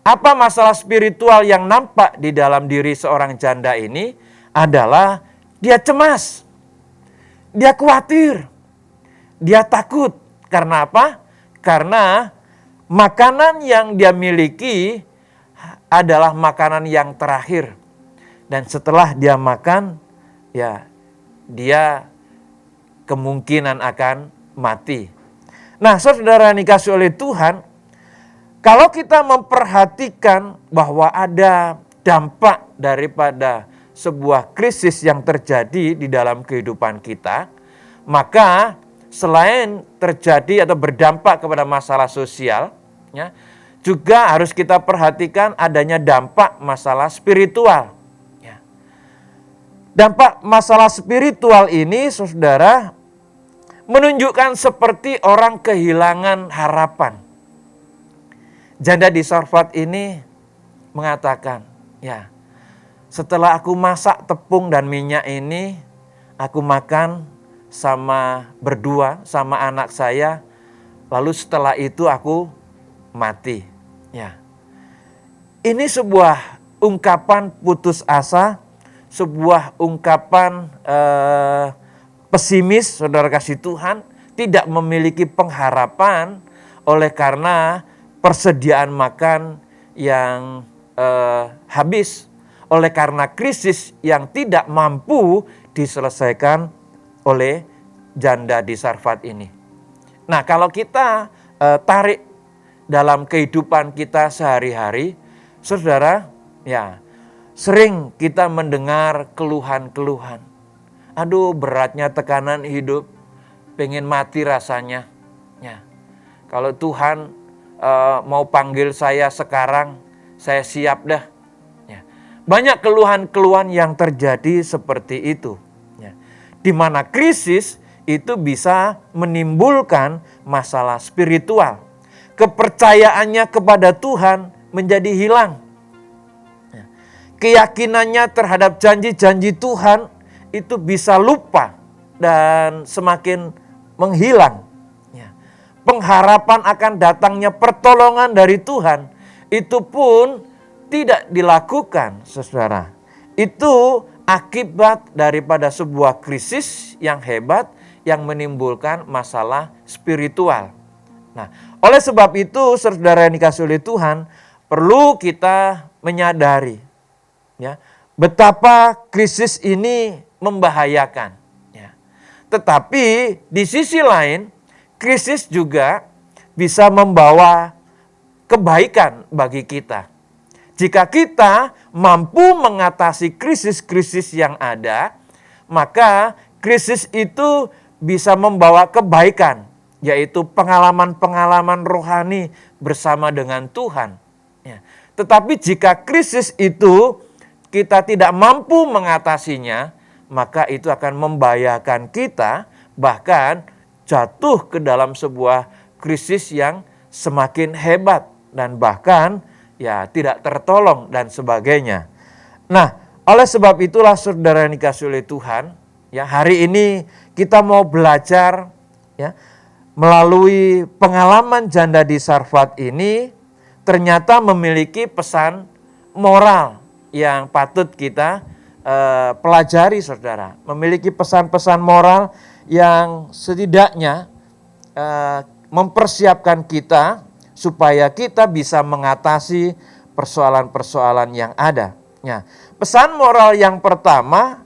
Apa masalah spiritual yang nampak di dalam diri seorang janda ini adalah dia cemas, dia khawatir, dia takut. Karena apa? Karena makanan yang dia miliki adalah makanan yang terakhir. Dan setelah dia makan, ya dia kemungkinan akan mati. Nah, saudara dikasih oleh Tuhan, kalau kita memperhatikan bahwa ada dampak daripada sebuah krisis yang terjadi di dalam kehidupan kita, maka selain terjadi atau berdampak kepada masalah sosial, ya, juga harus kita perhatikan adanya dampak masalah spiritual. Ya. Dampak masalah spiritual ini, saudara, menunjukkan seperti orang kehilangan harapan. Janda di Sarfat ini mengatakan, ya, setelah aku masak tepung dan minyak ini, aku makan berdua sama anak saya, lalu setelah itu aku mati. Ya. Ini sebuah ungkapan putus asa, sebuah ungkapan pesimis, saudara kasih Tuhan, tidak memiliki pengharapan oleh karena persediaan makan yang habis, oleh karena krisis yang tidak mampu diselesaikan oleh janda di Sarfat ini. Nah, kalau kita tarik dalam kehidupan kita sehari-hari, saudara, ya sering kita mendengar keluhan-keluhan. Aduh, beratnya tekanan hidup, pengen mati rasanya. Ya. Kalau Tuhan mau panggil saya sekarang, saya siap dah. Ya. Banyak keluhan-keluhan yang terjadi seperti itu. Ya. Di mana krisis itu bisa menimbulkan masalah spiritual. Kepercayaannya kepada Tuhan menjadi hilang. Ya. Keyakinannya terhadap janji-janji Tuhan itu bisa lupa dan semakin menghilang. Ya. Pengharapan akan datangnya pertolongan dari Tuhan itu pun tidak dilakukan, saudara. Itu akibat daripada sebuah krisis yang hebat yang menimbulkan masalah spiritual. Nah, oleh sebab itu, saudara yang dikasihi oleh Tuhan, perlu kita menyadari ya, betapa krisis ini membahayakan. Ya. Tetapi di sisi lain, krisis juga bisa membawa kebaikan bagi kita. Jika kita mampu mengatasi krisis-krisis yang ada, maka krisis itu bisa membawa kebaikan, yaitu pengalaman-pengalaman rohani bersama dengan Tuhan. Ya. Tetapi jika krisis itu kita tidak mampu mengatasinya, maka itu akan membahayakan kita, bahkan jatuh ke dalam sebuah krisis yang semakin hebat dan bahkan ya tidak tertolong dan sebagainya. Nah, oleh sebab itulah saudara yang dikasihi oleh Tuhan, ya hari ini kita mau belajar ya melalui pengalaman janda di Sarfat ini ternyata memiliki pesan moral yang patut kita pelajari saudara. Memiliki pesan-pesan moral yang setidaknya mempersiapkan kita supaya kita bisa mengatasi persoalan-persoalan yang ada. Ya, pesan moral yang pertama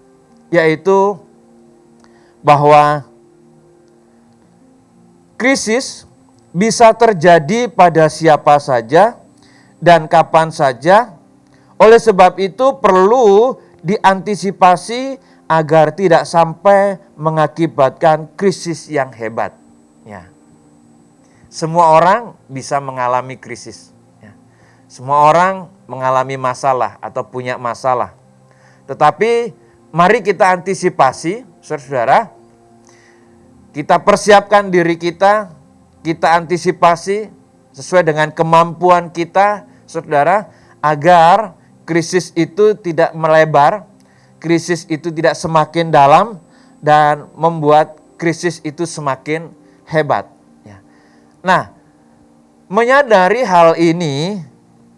yaitu bahwa krisis bisa terjadi pada siapa saja dan kapan saja. Oleh sebab itu perlu diantisipasi agar tidak sampai mengakibatkan krisis yang hebat. Ya. Semua orang bisa mengalami krisis. Ya. Semua orang mengalami masalah atau punya masalah. Tetapi mari kita antisipasi, saudara. Kita persiapkan diri kita antisipasi sesuai dengan kemampuan kita, saudara, agar krisis itu tidak melebar, krisis itu tidak semakin dalam, dan membuat krisis itu semakin hebat. Ya. Nah, menyadari hal ini,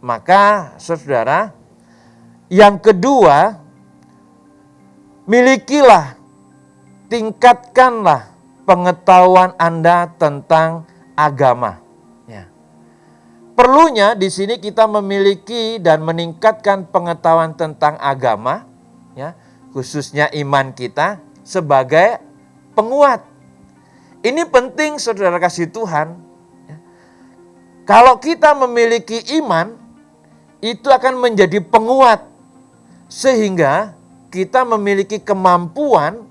maka saudara, yang kedua, milikilah, tingkatkanlah pengetahuan Anda tentang agama. Ya. Perlunya di sini kita memiliki dan meningkatkan pengetahuan tentang agama, ya, khususnya iman kita sebagai penguat. Ini penting saudara kasih Tuhan. Ya. Kalau kita memiliki iman, itu akan menjadi penguat sehingga kita memiliki kemampuan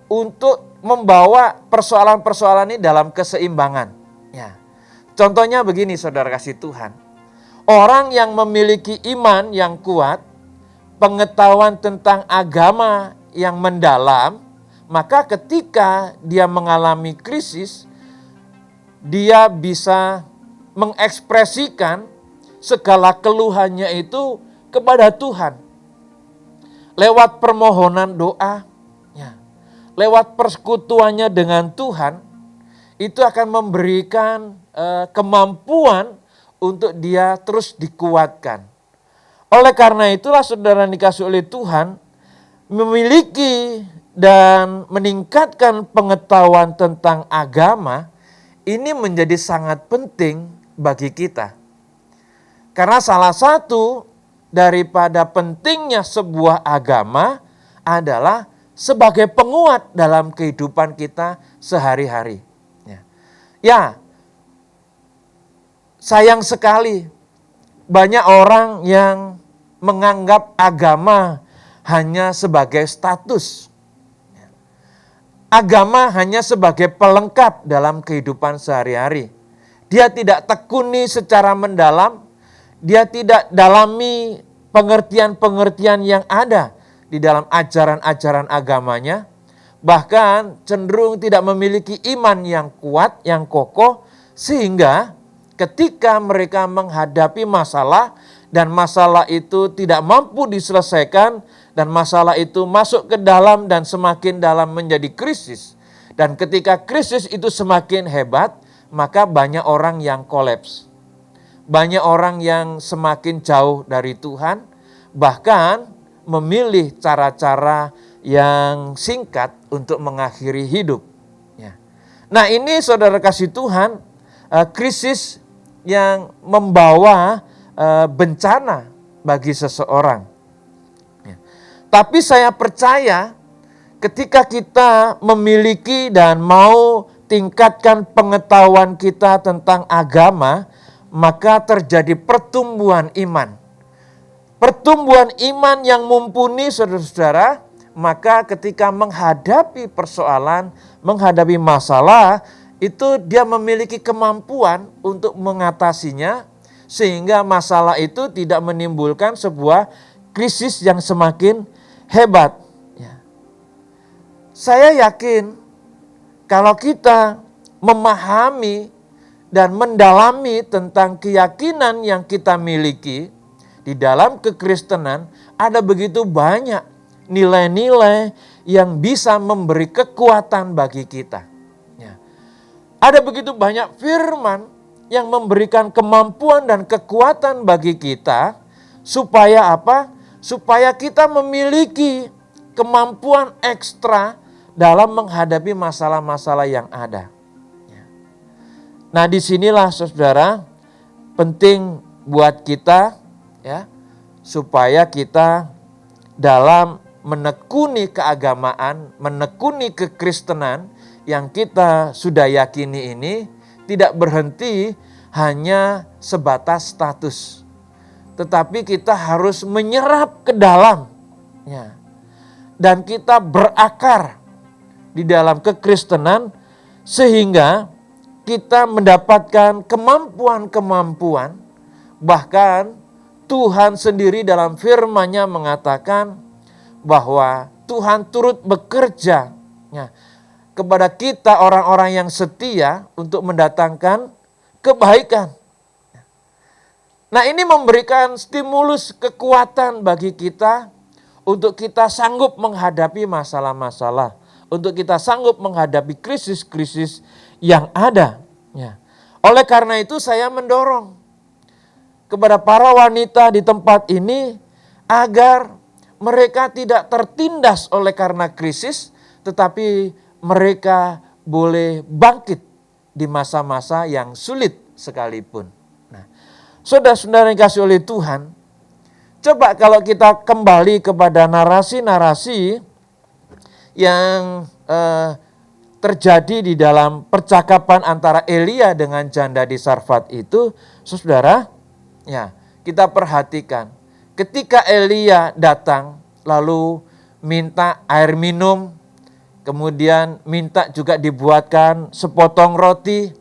untuk membawa persoalan-persoalan ini dalam keseimbangan. Ya. Contohnya begini saudara kasih Tuhan. Orang yang memiliki iman yang kuat, pengetahuan tentang agama yang mendalam, maka ketika dia mengalami krisis, dia bisa mengekspresikan segala keluhannya itu kepada Tuhan. Lewat permohonan doa, lewat persekutuannya dengan Tuhan, itu akan memberikan kemampuan untuk dia terus dikuatkan. Oleh karena itulah saudara yang dikasihi oleh Tuhan, memiliki dan meningkatkan pengetahuan tentang agama, ini menjadi sangat penting bagi kita. Karena salah satu daripada pentingnya sebuah agama adalah sebagai penguat dalam kehidupan kita sehari-hari. Ya, sayang sekali banyak orang yang menganggap agama hanya sebagai status. Agama hanya sebagai pelengkap dalam kehidupan sehari-hari. Dia tidak tekuni secara mendalam, dia tidak dalami pengertian-pengertian yang ada di dalam ajaran-ajaran agamanya, bahkan cenderung tidak memiliki iman yang kuat, yang kokoh, sehingga ketika mereka menghadapi masalah dan masalah itu tidak mampu diselesaikan dan masalah itu masuk ke dalam dan semakin dalam menjadi krisis. Dan ketika krisis itu semakin hebat, maka banyak orang yang kolaps. Banyak orang yang semakin jauh dari Tuhan, bahkan memilih cara-cara yang singkat untuk mengakhiri hidup. Ya. Nah ini saudara kasih Tuhan, krisis yang membawa bencana bagi seseorang. Ya. Tapi saya percaya ketika kita memiliki dan mau tingkatkan pengetahuan kita tentang agama, maka terjadi pertumbuhan iman. Pertumbuhan iman yang mumpuni saudara-saudara, maka ketika menghadapi persoalan, menghadapi masalah, itu dia memiliki kemampuan untuk mengatasinya, sehingga masalah itu tidak menimbulkan sebuah krisis yang semakin hebat. Saya yakin kalau kita memahami dan mendalami tentang keyakinan yang kita miliki di dalam kekristenan, ada begitu banyak nilai-nilai yang bisa memberi kekuatan bagi kita. Ya. Ada begitu banyak firman yang memberikan kemampuan dan kekuatan bagi kita, supaya apa? Supaya kita memiliki kemampuan ekstra dalam menghadapi masalah-masalah yang ada. Nah, disinilah saudara penting buat kita, ya, supaya kita dalam menekuni keagamaan, menekuni kekristenan yang kita sudah yakini ini tidak berhenti hanya sebatas status, tetapi kita harus menyerap ke dalam, ya, dan kita berakar di dalam kekristenan sehingga kita mendapatkan kemampuan-kemampuan. Bahkan Tuhan sendiri dalam firman-Nya mengatakan bahwa Tuhan turut bekerja, ya, kepada kita orang-orang yang setia untuk mendatangkan kebaikan. Nah, ini memberikan stimulus kekuatan bagi kita untuk kita sanggup menghadapi masalah-masalah, untuk kita sanggup menghadapi krisis-krisis yang ada. Ya. Oleh karena itu saya mendorong kepada para wanita di tempat ini agar mereka tidak tertindas oleh karena krisis, tetapi mereka boleh bangkit di masa-masa yang sulit sekalipun. Nah, saudara-saudara yang dikasihi oleh Tuhan, coba kalau kita kembali kepada narasi-narasi yang terjadi di dalam percakapan antara Elia dengan janda di Sarfat itu, saudara, ya, kita perhatikan. Ketika Elia datang, lalu minta air minum, kemudian minta juga dibuatkan sepotong roti.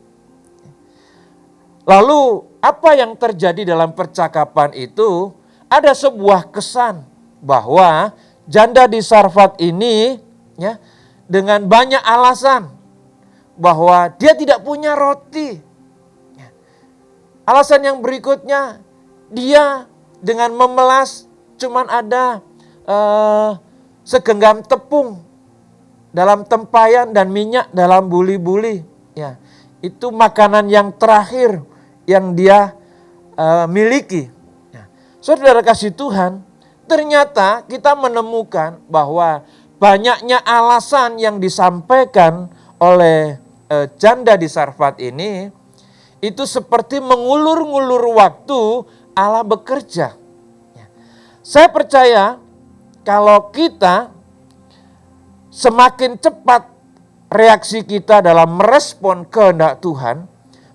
Lalu apa yang terjadi dalam percakapan itu? Ada sebuah kesan bahwa janda di Sarfat ini, ya, dengan banyak alasan bahwa dia tidak punya roti. Alasan yang berikutnya, dia dengan memelas cuman ada segenggam tepung dalam tempayan dan minyak dalam buli-buli. Ya, itu makanan yang terakhir yang dia miliki. Ya. Saudara kasih Tuhan, ternyata kita menemukan bahwa banyaknya alasan yang disampaikan oleh janda di Sarfat ini, itu seperti mengulur-ngulur waktu Allah bekerja. Ya. Saya percaya kalau kita semakin cepat reaksi kita dalam merespon kehendak Tuhan,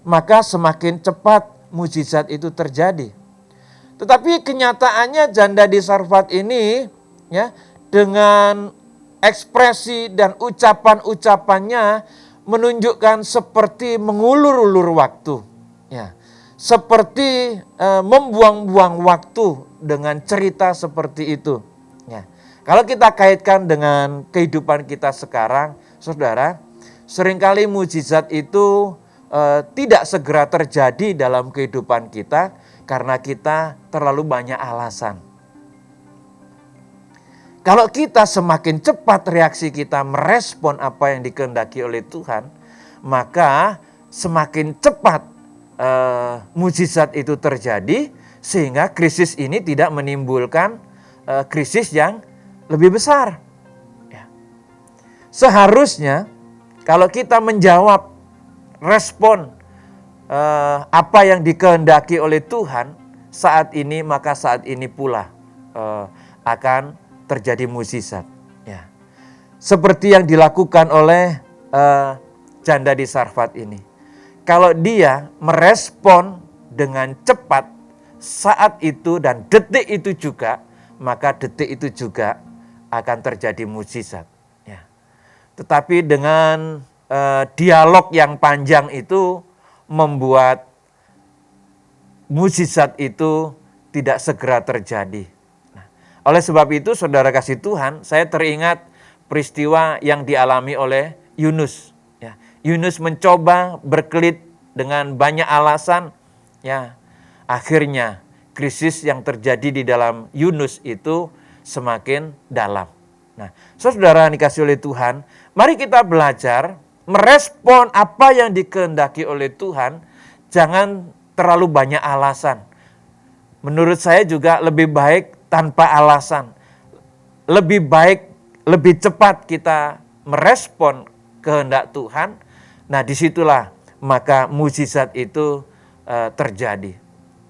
maka semakin cepat mujizat itu terjadi. Tetapi kenyataannya janda di Sarfat ini, ya, dengan ekspresi dan ucapan-ucapannya menunjukkan seperti mengulur-ulur waktu, ya, seperti membuang-buang waktu dengan cerita seperti itu. Ya. Kalau kita kaitkan dengan kehidupan kita sekarang, saudara, seringkali mujizat itu tidak segera terjadi dalam kehidupan kita karena kita terlalu banyak alasan. Kalau kita semakin cepat reaksi kita merespon apa yang dikehendaki oleh Tuhan, maka semakin cepat mujizat itu terjadi sehingga krisis ini tidak menimbulkan krisis yang lebih besar. Ya. Seharusnya kalau kita menjawab respon apa yang dikehendaki oleh Tuhan saat ini, maka saat ini pula akan terjadi mukjizat. Ya. Seperti yang dilakukan oleh janda di Sarfat ini. Kalau dia merespon dengan cepat saat itu dan detik itu juga, maka detik itu juga akan terjadi mukjizat. Ya. Tetapi dengan dialog yang panjang itu membuat mukjizat itu tidak segera terjadi. Nah, oleh sebab itu saudara kasih Tuhan, saya teringat peristiwa yang dialami oleh Yunus. Ya, Yunus mencoba berkelit dengan banyak alasan. Ya, akhirnya krisis yang terjadi di dalam Yunus itu semakin dalam. Nah, saudara dikasih oleh Tuhan, mari kita belajar merespon apa yang dikehendaki oleh Tuhan. Jangan terlalu banyak alasan. Menurut saya juga lebih baik tanpa alasan. Lebih baik, lebih cepat kita merespon kehendak Tuhan. Nah, disitulah maka mujizat itu terjadi.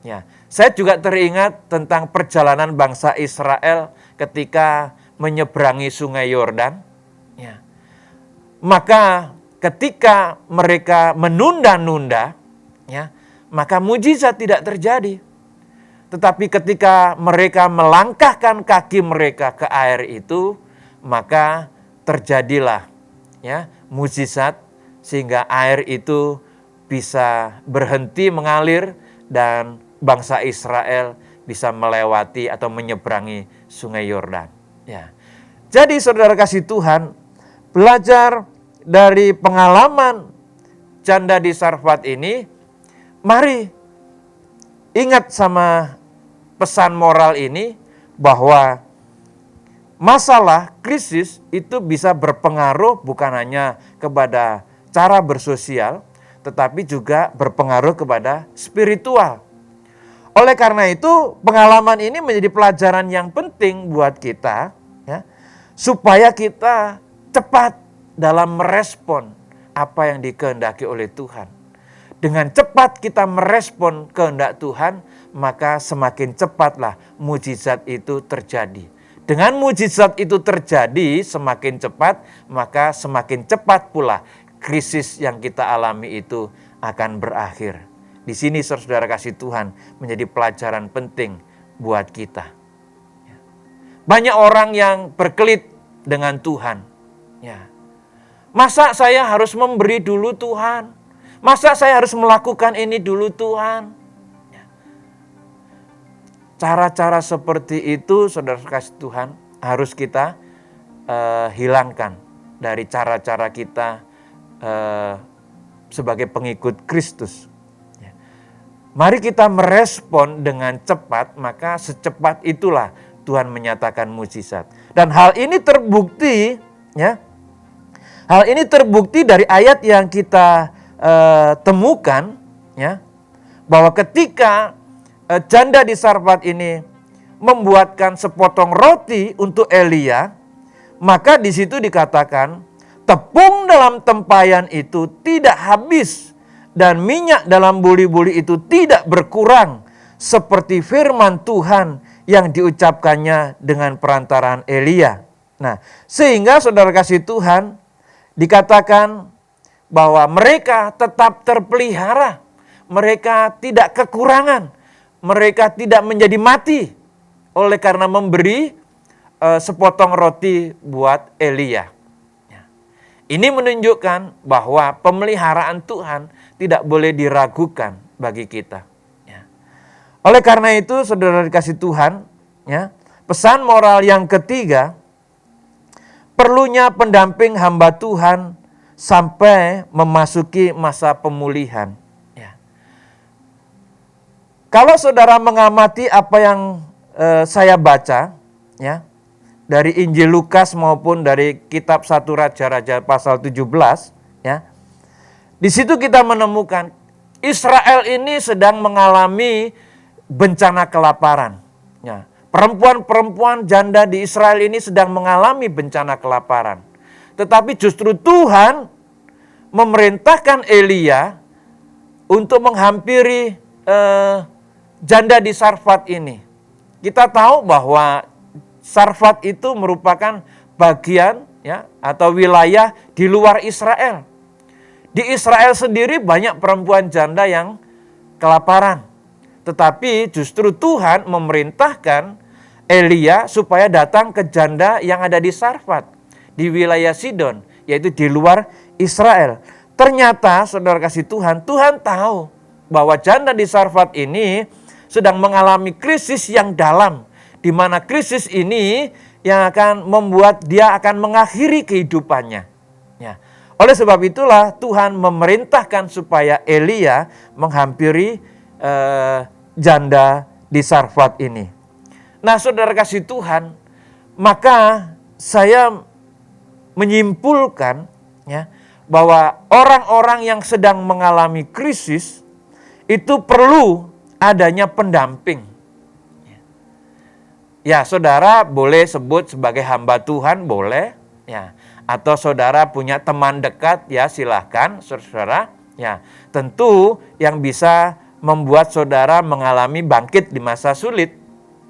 Ya, saya juga teringat tentang perjalanan bangsa Israel ketika menyeberangi Sungai Yordan. Ya, maka ketika mereka menunda-nunda, ya, maka mujizat tidak terjadi. Tetapi ketika mereka melangkahkan kaki mereka ke air itu, maka terjadilah, ya, mujizat sehingga air itu bisa berhenti mengalir dan bangsa Israel bisa melewati atau menyeberangi Sungai Yordan. Ya. Jadi saudara kasih Tuhan, belajar dari pengalaman janda di Sarfat ini, mari ingat sama pesan moral ini bahwa masalah krisis itu bisa berpengaruh bukan hanya kepada cara bersosial, tetapi juga berpengaruh kepada spiritual. Oleh karena itu, pengalaman ini menjadi pelajaran yang penting buat kita, ya, supaya kita cepat dalam merespon apa yang dikehendaki oleh Tuhan. Dengan cepat kita merespon kehendak Tuhan, maka semakin cepatlah mujizat itu terjadi. Dengan mujizat itu terjadi semakin cepat, maka semakin cepat pula krisis yang kita alami itu akan berakhir. Di sini saudara kasih Tuhan menjadi pelajaran penting buat kita. Banyak orang yang berkelit dengan Tuhan. Ya. Masa saya harus memberi dulu Tuhan? Masa saya harus melakukan ini dulu Tuhan? Ya. Cara-cara seperti itu saudara kasih Tuhan harus kita hilangkan dari cara-cara kita sebagai pengikut Kristus. Ya. Mari kita merespon dengan cepat, maka secepat itulah Tuhan menyatakan mujizat. Dan hal ini terbukti, ya. Hal ini terbukti dari ayat yang kita temukan, ya, bahwa ketika janda di Sarfat ini membuatkan sepotong roti untuk Elia, maka di situ dikatakan tepung dalam tempayan itu tidak habis dan minyak dalam buli-buli itu tidak berkurang seperti firman Tuhan yang diucapkannya dengan perantaraan Elia. Nah, sehingga saudara kasih Tuhan dikatakan bahwa mereka tetap terpelihara, mereka tidak kekurangan, mereka tidak menjadi mati oleh karena memberi sepotong roti buat Elia. Ini menunjukkan bahwa pemeliharaan Tuhan tidak boleh diragukan bagi kita. Ya. Oleh karena itu, saudara dikasih Tuhan, ya, pesan moral yang ketiga, perlunya pendamping hamba Tuhan sampai memasuki masa pemulihan. Ya. Kalau saudara mengamati apa yang saya baca, ya, dari Injil Lukas maupun dari kitab 1 Raja-Raja pasal 17, ya. Di situ kita menemukan Israel ini sedang mengalami bencana kelaparan. Ya. Perempuan-perempuan janda di Israel ini sedang mengalami bencana kelaparan. Tetapi justru Tuhan memerintahkan Elia untuk menghampiri janda di Sarfat ini. Kita tahu bahwa Sarfat itu merupakan bagian, ya, atau wilayah di luar Israel. Di Israel sendiri banyak perempuan janda yang kelaparan. Tetapi justru Tuhan memerintahkan Elia supaya datang ke janda yang ada di Sarfat, di wilayah Sidon, yaitu di luar Israel. Ternyata saudara kasih Tuhan, Tuhan tahu bahwa janda di Sarfat ini sedang mengalami krisis yang dalam, di mana krisis ini yang akan membuat dia akan mengakhiri kehidupannya. Ya. Oleh sebab itulah Tuhan memerintahkan supaya Elia menghampiri janda di Sarfat ini. Nah, saudara kasih Tuhan, maka saya menyimpulkan ya, bahwa orang-orang yang sedang mengalami krisis itu perlu adanya pendamping. Ya, saudara boleh sebut sebagai hamba Tuhan, boleh. Ya, atau saudara punya teman dekat, ya silahkan saudara. Ya, tentu yang bisa membuat saudara mengalami bangkit di masa sulit.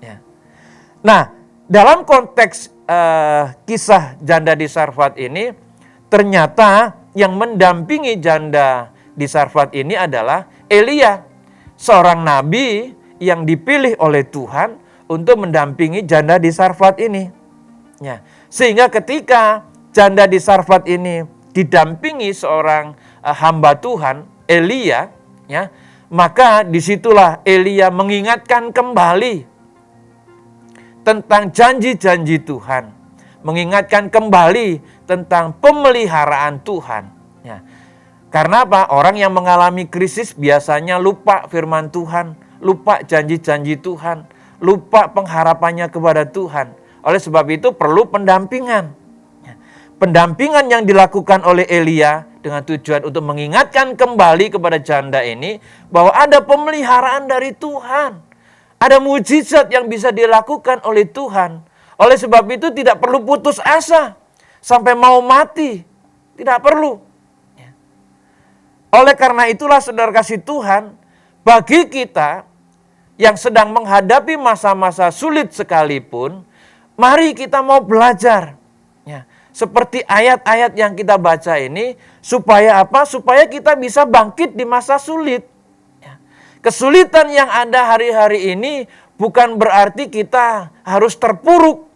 Ya. Nah, dalam konteks kisah janda di Sarfat ini, ternyata yang mendampingi janda di Sarfat ini adalah Elia, seorang nabi yang dipilih oleh Tuhan untuk mendampingi janda di Sarfat ini. Ya. Sehingga ketika janda di Sarfat ini didampingi seorang hamba Tuhan, Elia, ya, maka disitulah Elia mengingatkan kembali tentang janji-janji Tuhan, mengingatkan kembali tentang pemeliharaan Tuhan. Ya. Karena apa? Orang yang mengalami krisis biasanya lupa firman Tuhan, lupa janji-janji Tuhan, lupa pengharapannya kepada Tuhan. Oleh sebab itu perlu pendampingan. Pendampingan yang dilakukan oleh Elia dengan tujuan untuk mengingatkan kembali kepada janda ini bahwa ada pemeliharaan dari Tuhan. Ada mujizat yang bisa dilakukan oleh Tuhan. Oleh sebab itu tidak perlu putus asa sampai mau mati. Tidak perlu. Oleh karena itulah saudara kasih Tuhan, bagi kita yang sedang menghadapi masa-masa sulit sekalipun, mari kita mau belajar. Ya, seperti ayat-ayat yang kita baca ini, supaya apa? Supaya kita bisa bangkit di masa sulit. Kesulitan yang ada hari-hari ini bukan berarti kita harus terpuruk.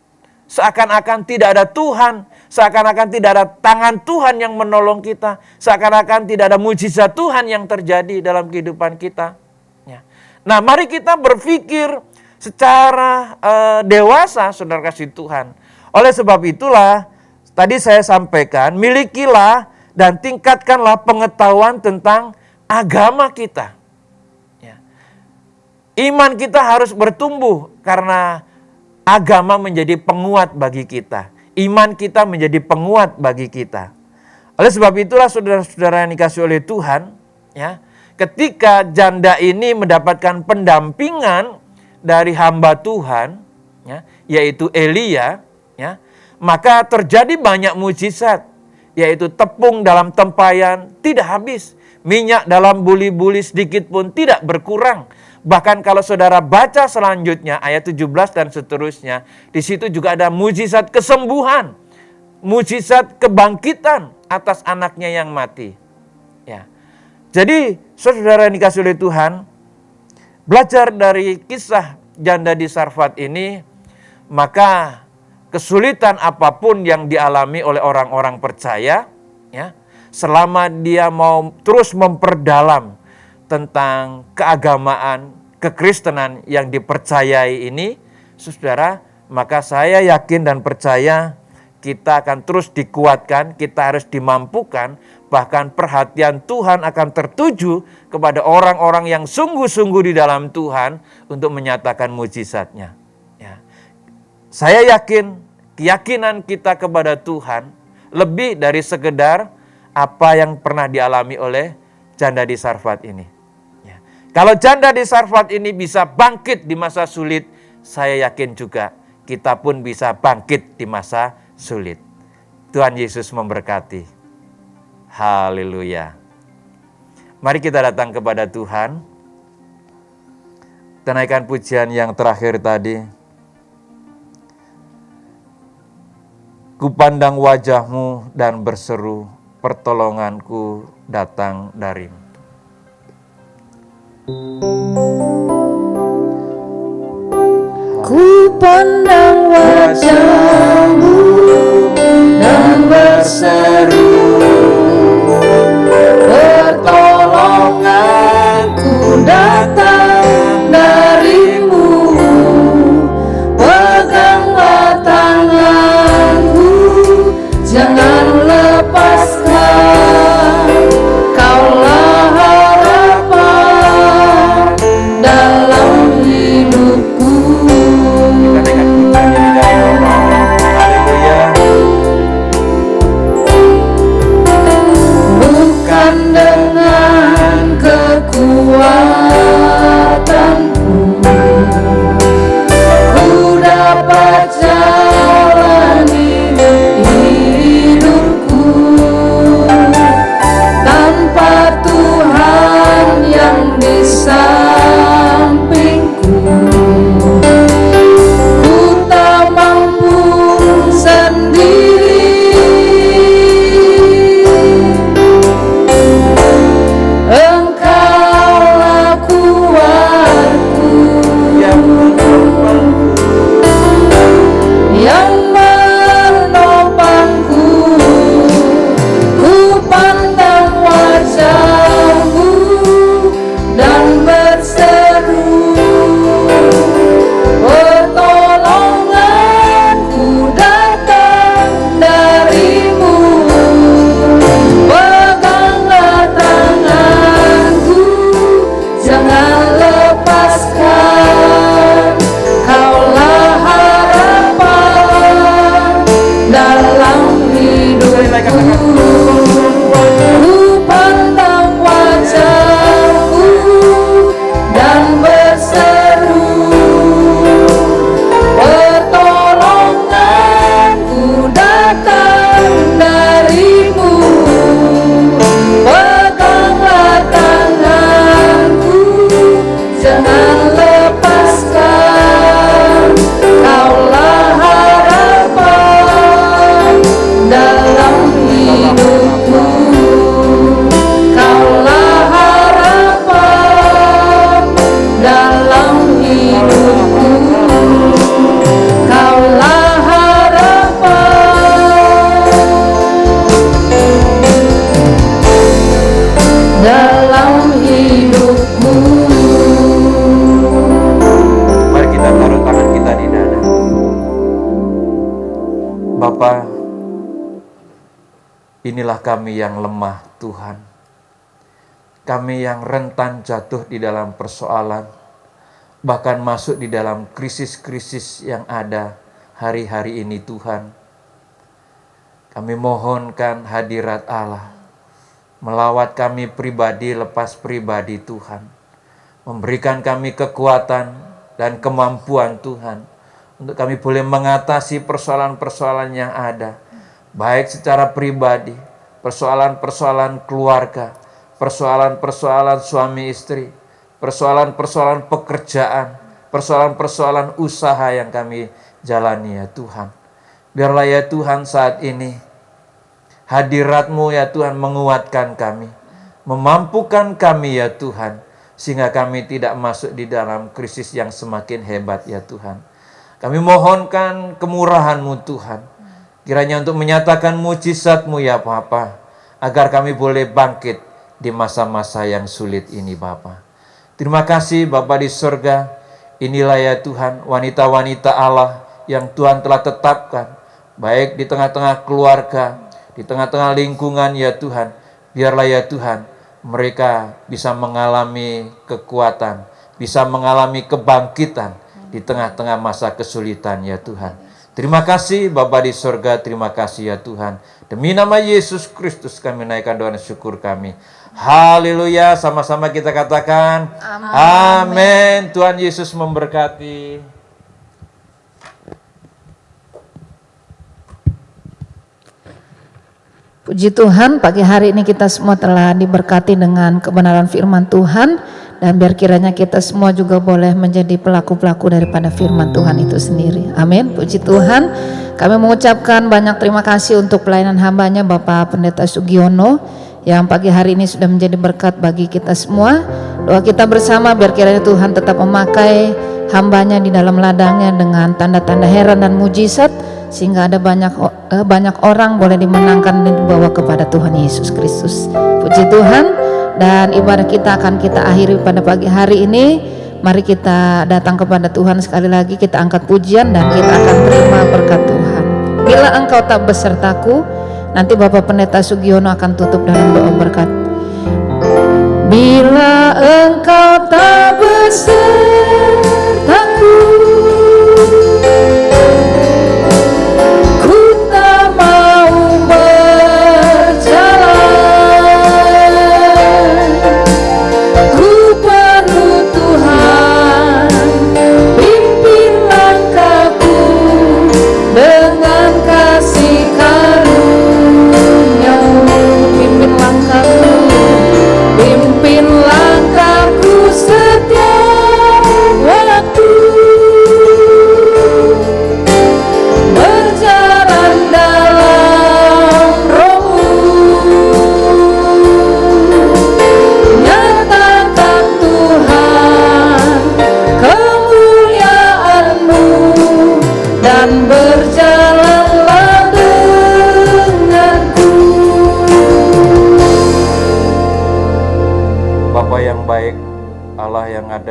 Seakan-akan tidak ada Tuhan, seakan-akan tidak ada tangan Tuhan yang menolong kita, seakan-akan tidak ada mujizat Tuhan yang terjadi dalam kehidupan kita. Nah, mari kita berpikir secara dewasa, saudara kasih Tuhan. Oleh sebab itulah, tadi saya sampaikan, milikilah dan tingkatkanlah pengetahuan tentang agama kita. Iman kita harus bertumbuh karena agama menjadi penguat bagi kita. Iman kita menjadi penguat bagi kita. Oleh sebab itulah saudara-saudara yang dikasihi oleh Tuhan, ya, ketika janda ini mendapatkan pendampingan dari hamba Tuhan, ya, yaitu Elia, ya, maka terjadi banyak mujizat, yaitu tepung dalam tempayan tidak habis, minyak dalam buli-buli sedikit pun tidak berkurang. Bahkan kalau saudara baca selanjutnya ayat 17 dan seterusnya, di situ juga ada mujizat kesembuhan, mujizat kebangkitan atas anaknya yang mati. Ya. Jadi saudara yang dikasihi oleh Tuhan, belajar dari kisah janda di Sarfat ini, maka kesulitan apapun yang dialami oleh orang-orang percaya, ya, selama dia mau terus memperdalam tentang keagamaan, kekristenan yang dipercayai ini, saudara, maka saya yakin dan percaya kita akan terus dikuatkan, kita harus dimampukan, bahkan perhatian Tuhan akan tertuju kepada orang-orang yang sungguh-sungguh di dalam Tuhan untuk menyatakan mujizatnya. Ya. Saya yakin, keyakinan kita kepada Tuhan lebih dari sekedar apa yang pernah dialami oleh janda di Sarfat ini. Ya. Kalau janda di Sarfat ini bisa bangkit di masa sulit, saya yakin juga kita pun bisa bangkit di masa sulit. Tuhan Yesus memberkati. Haleluya. Mari kita datang kepada Tuhan. Dan naikkan pujian yang terakhir tadi. Kupandang wajah-Mu dan berseru, pertolonganku datang dari-Mu. Ku pandang wajah-Mu dan berseru, pertolonganku datang dari-Mu. Peganglah tangan Bapa, inilah kami yang lemah Tuhan. Kami yang rentan jatuh di dalam persoalan, bahkan masuk di dalam krisis-krisis yang ada hari-hari ini Tuhan. Kami mohonkan hadirat Allah melawat kami pribadi lepas pribadi Tuhan. Memberikan kami kekuatan dan kemampuan Tuhan untuk kami boleh mengatasi persoalan-persoalan yang ada. Baik secara pribadi, persoalan-persoalan keluarga, persoalan-persoalan suami istri, persoalan-persoalan pekerjaan, persoalan-persoalan usaha yang kami jalani ya Tuhan. Biarlah ya Tuhan saat ini hadirat-Mu ya Tuhan menguatkan kami, memampukan kami ya Tuhan, sehingga kami tidak masuk di dalam krisis yang semakin hebat ya Tuhan. Kami mohonkan kemurahan-Mu Tuhan, kiranya untuk menyatakan mujizat-Mu ya Bapa, agar kami boleh bangkit di masa-masa yang sulit ini Bapa. Terima kasih Bapa di surga, inilah ya Tuhan wanita-wanita Allah yang Tuhan telah tetapkan, baik di tengah-tengah keluarga, di tengah-tengah lingkungan ya Tuhan. Biarlah ya Tuhan mereka bisa mengalami kekuatan, bisa mengalami kebangkitan di tengah-tengah masa kesulitan ya Tuhan. Terima kasih Bapa di surga, terima kasih ya Tuhan. Demi nama Yesus Kristus kami naikkan doa dan syukur kami. Haleluya, sama-sama kita katakan amin. Tuhan Yesus memberkati. Puji Tuhan, pagi hari ini kita semua telah diberkati dengan kebenaran firman Tuhan, dan biar kiranya kita semua juga boleh menjadi pelaku-pelaku daripada firman Tuhan itu sendiri. Amin. Puji Tuhan. Kami mengucapkan banyak terima kasih untuk pelayanan hambanya Bapak Pendeta Sugiono yang pagi hari ini sudah menjadi berkat bagi kita semua. Doa kita bersama biar kiranya Tuhan tetap memakai hambanya di dalam ladangnya dengan tanda-tanda heran dan mujizat, sehingga ada banyak orang boleh dimenangkan dan dibawa kepada Tuhan Yesus Kristus. Puji Tuhan. Dan ibadah kita akan kita akhiri pada pagi hari ini. Mari kita datang kepada Tuhan sekali lagi, kita angkat pujian dan kita akan terima berkat Tuhan. Bila engkau tak besertaku, nanti Bapak Pendeta Sugiono akan tutup dalam doa berkat. Bila engkau tak besertaku,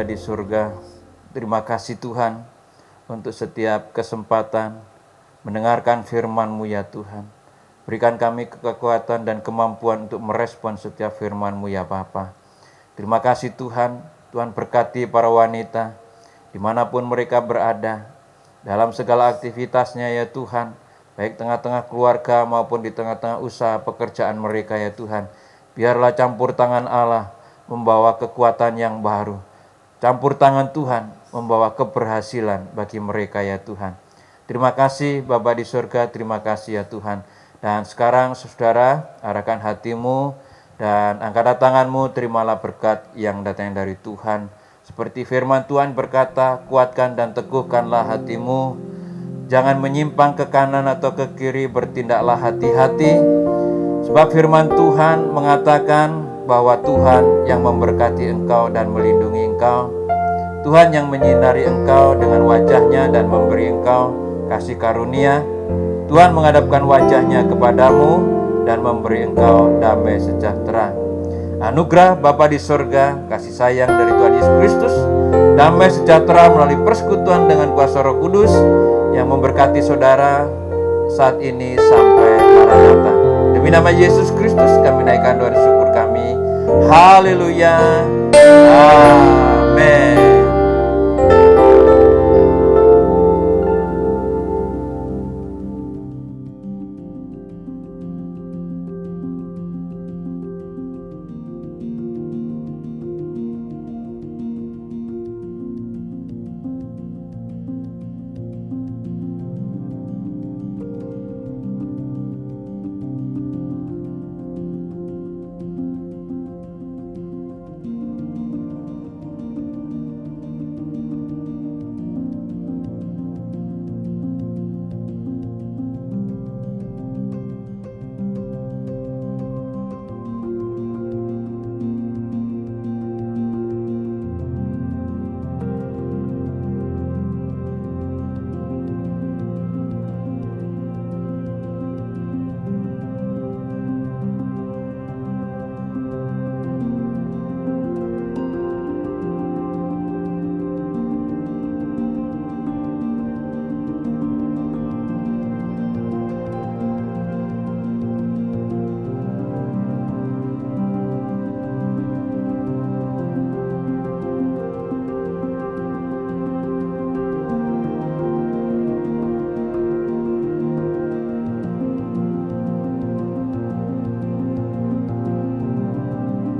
di surga, terima kasih Tuhan untuk setiap kesempatan mendengarkan firman-Mu ya Tuhan. Berikan kami kekuatan dan kemampuan untuk merespon setiap firman-Mu ya Bapa. Terima kasih Tuhan. Tuhan berkati para wanita dimanapun mereka berada, dalam segala aktivitasnya ya Tuhan, baik tengah-tengah keluarga maupun di tengah-tengah usaha pekerjaan mereka ya Tuhan. Biarlah campur tangan Allah membawa kekuatan yang baru. Campur tangan Tuhan membawa keberhasilan bagi mereka ya Tuhan. Terima kasih Bapa di surga, terima kasih ya Tuhan. Dan sekarang saudara, arahkan hatimu dan angkat tanganmu, terimalah berkat yang datang dari Tuhan. Seperti firman Tuhan berkata, kuatkan dan teguhkanlah hatimu. Jangan menyimpang ke kanan atau ke kiri, bertindaklah hati-hati. Sebab firman Tuhan mengatakan bahwa Tuhan yang memberkati engkau dan melindungi engkau, Tuhan yang menyinari engkau dengan wajahnya dan memberi engkau kasih karunia, Tuhan menghadapkan wajahnya kepadamu dan memberi engkau damai sejahtera. Anugerah Bapa di surga, kasih sayang dari Tuhan Yesus Kristus, damai sejahtera melalui persekutuan dengan kuasa Roh Kudus yang memberkati saudara saat ini sampai Maranatha. Demi nama Yesus Kristus kami naikkan doa dan syukur kami. Haleluya. Amin.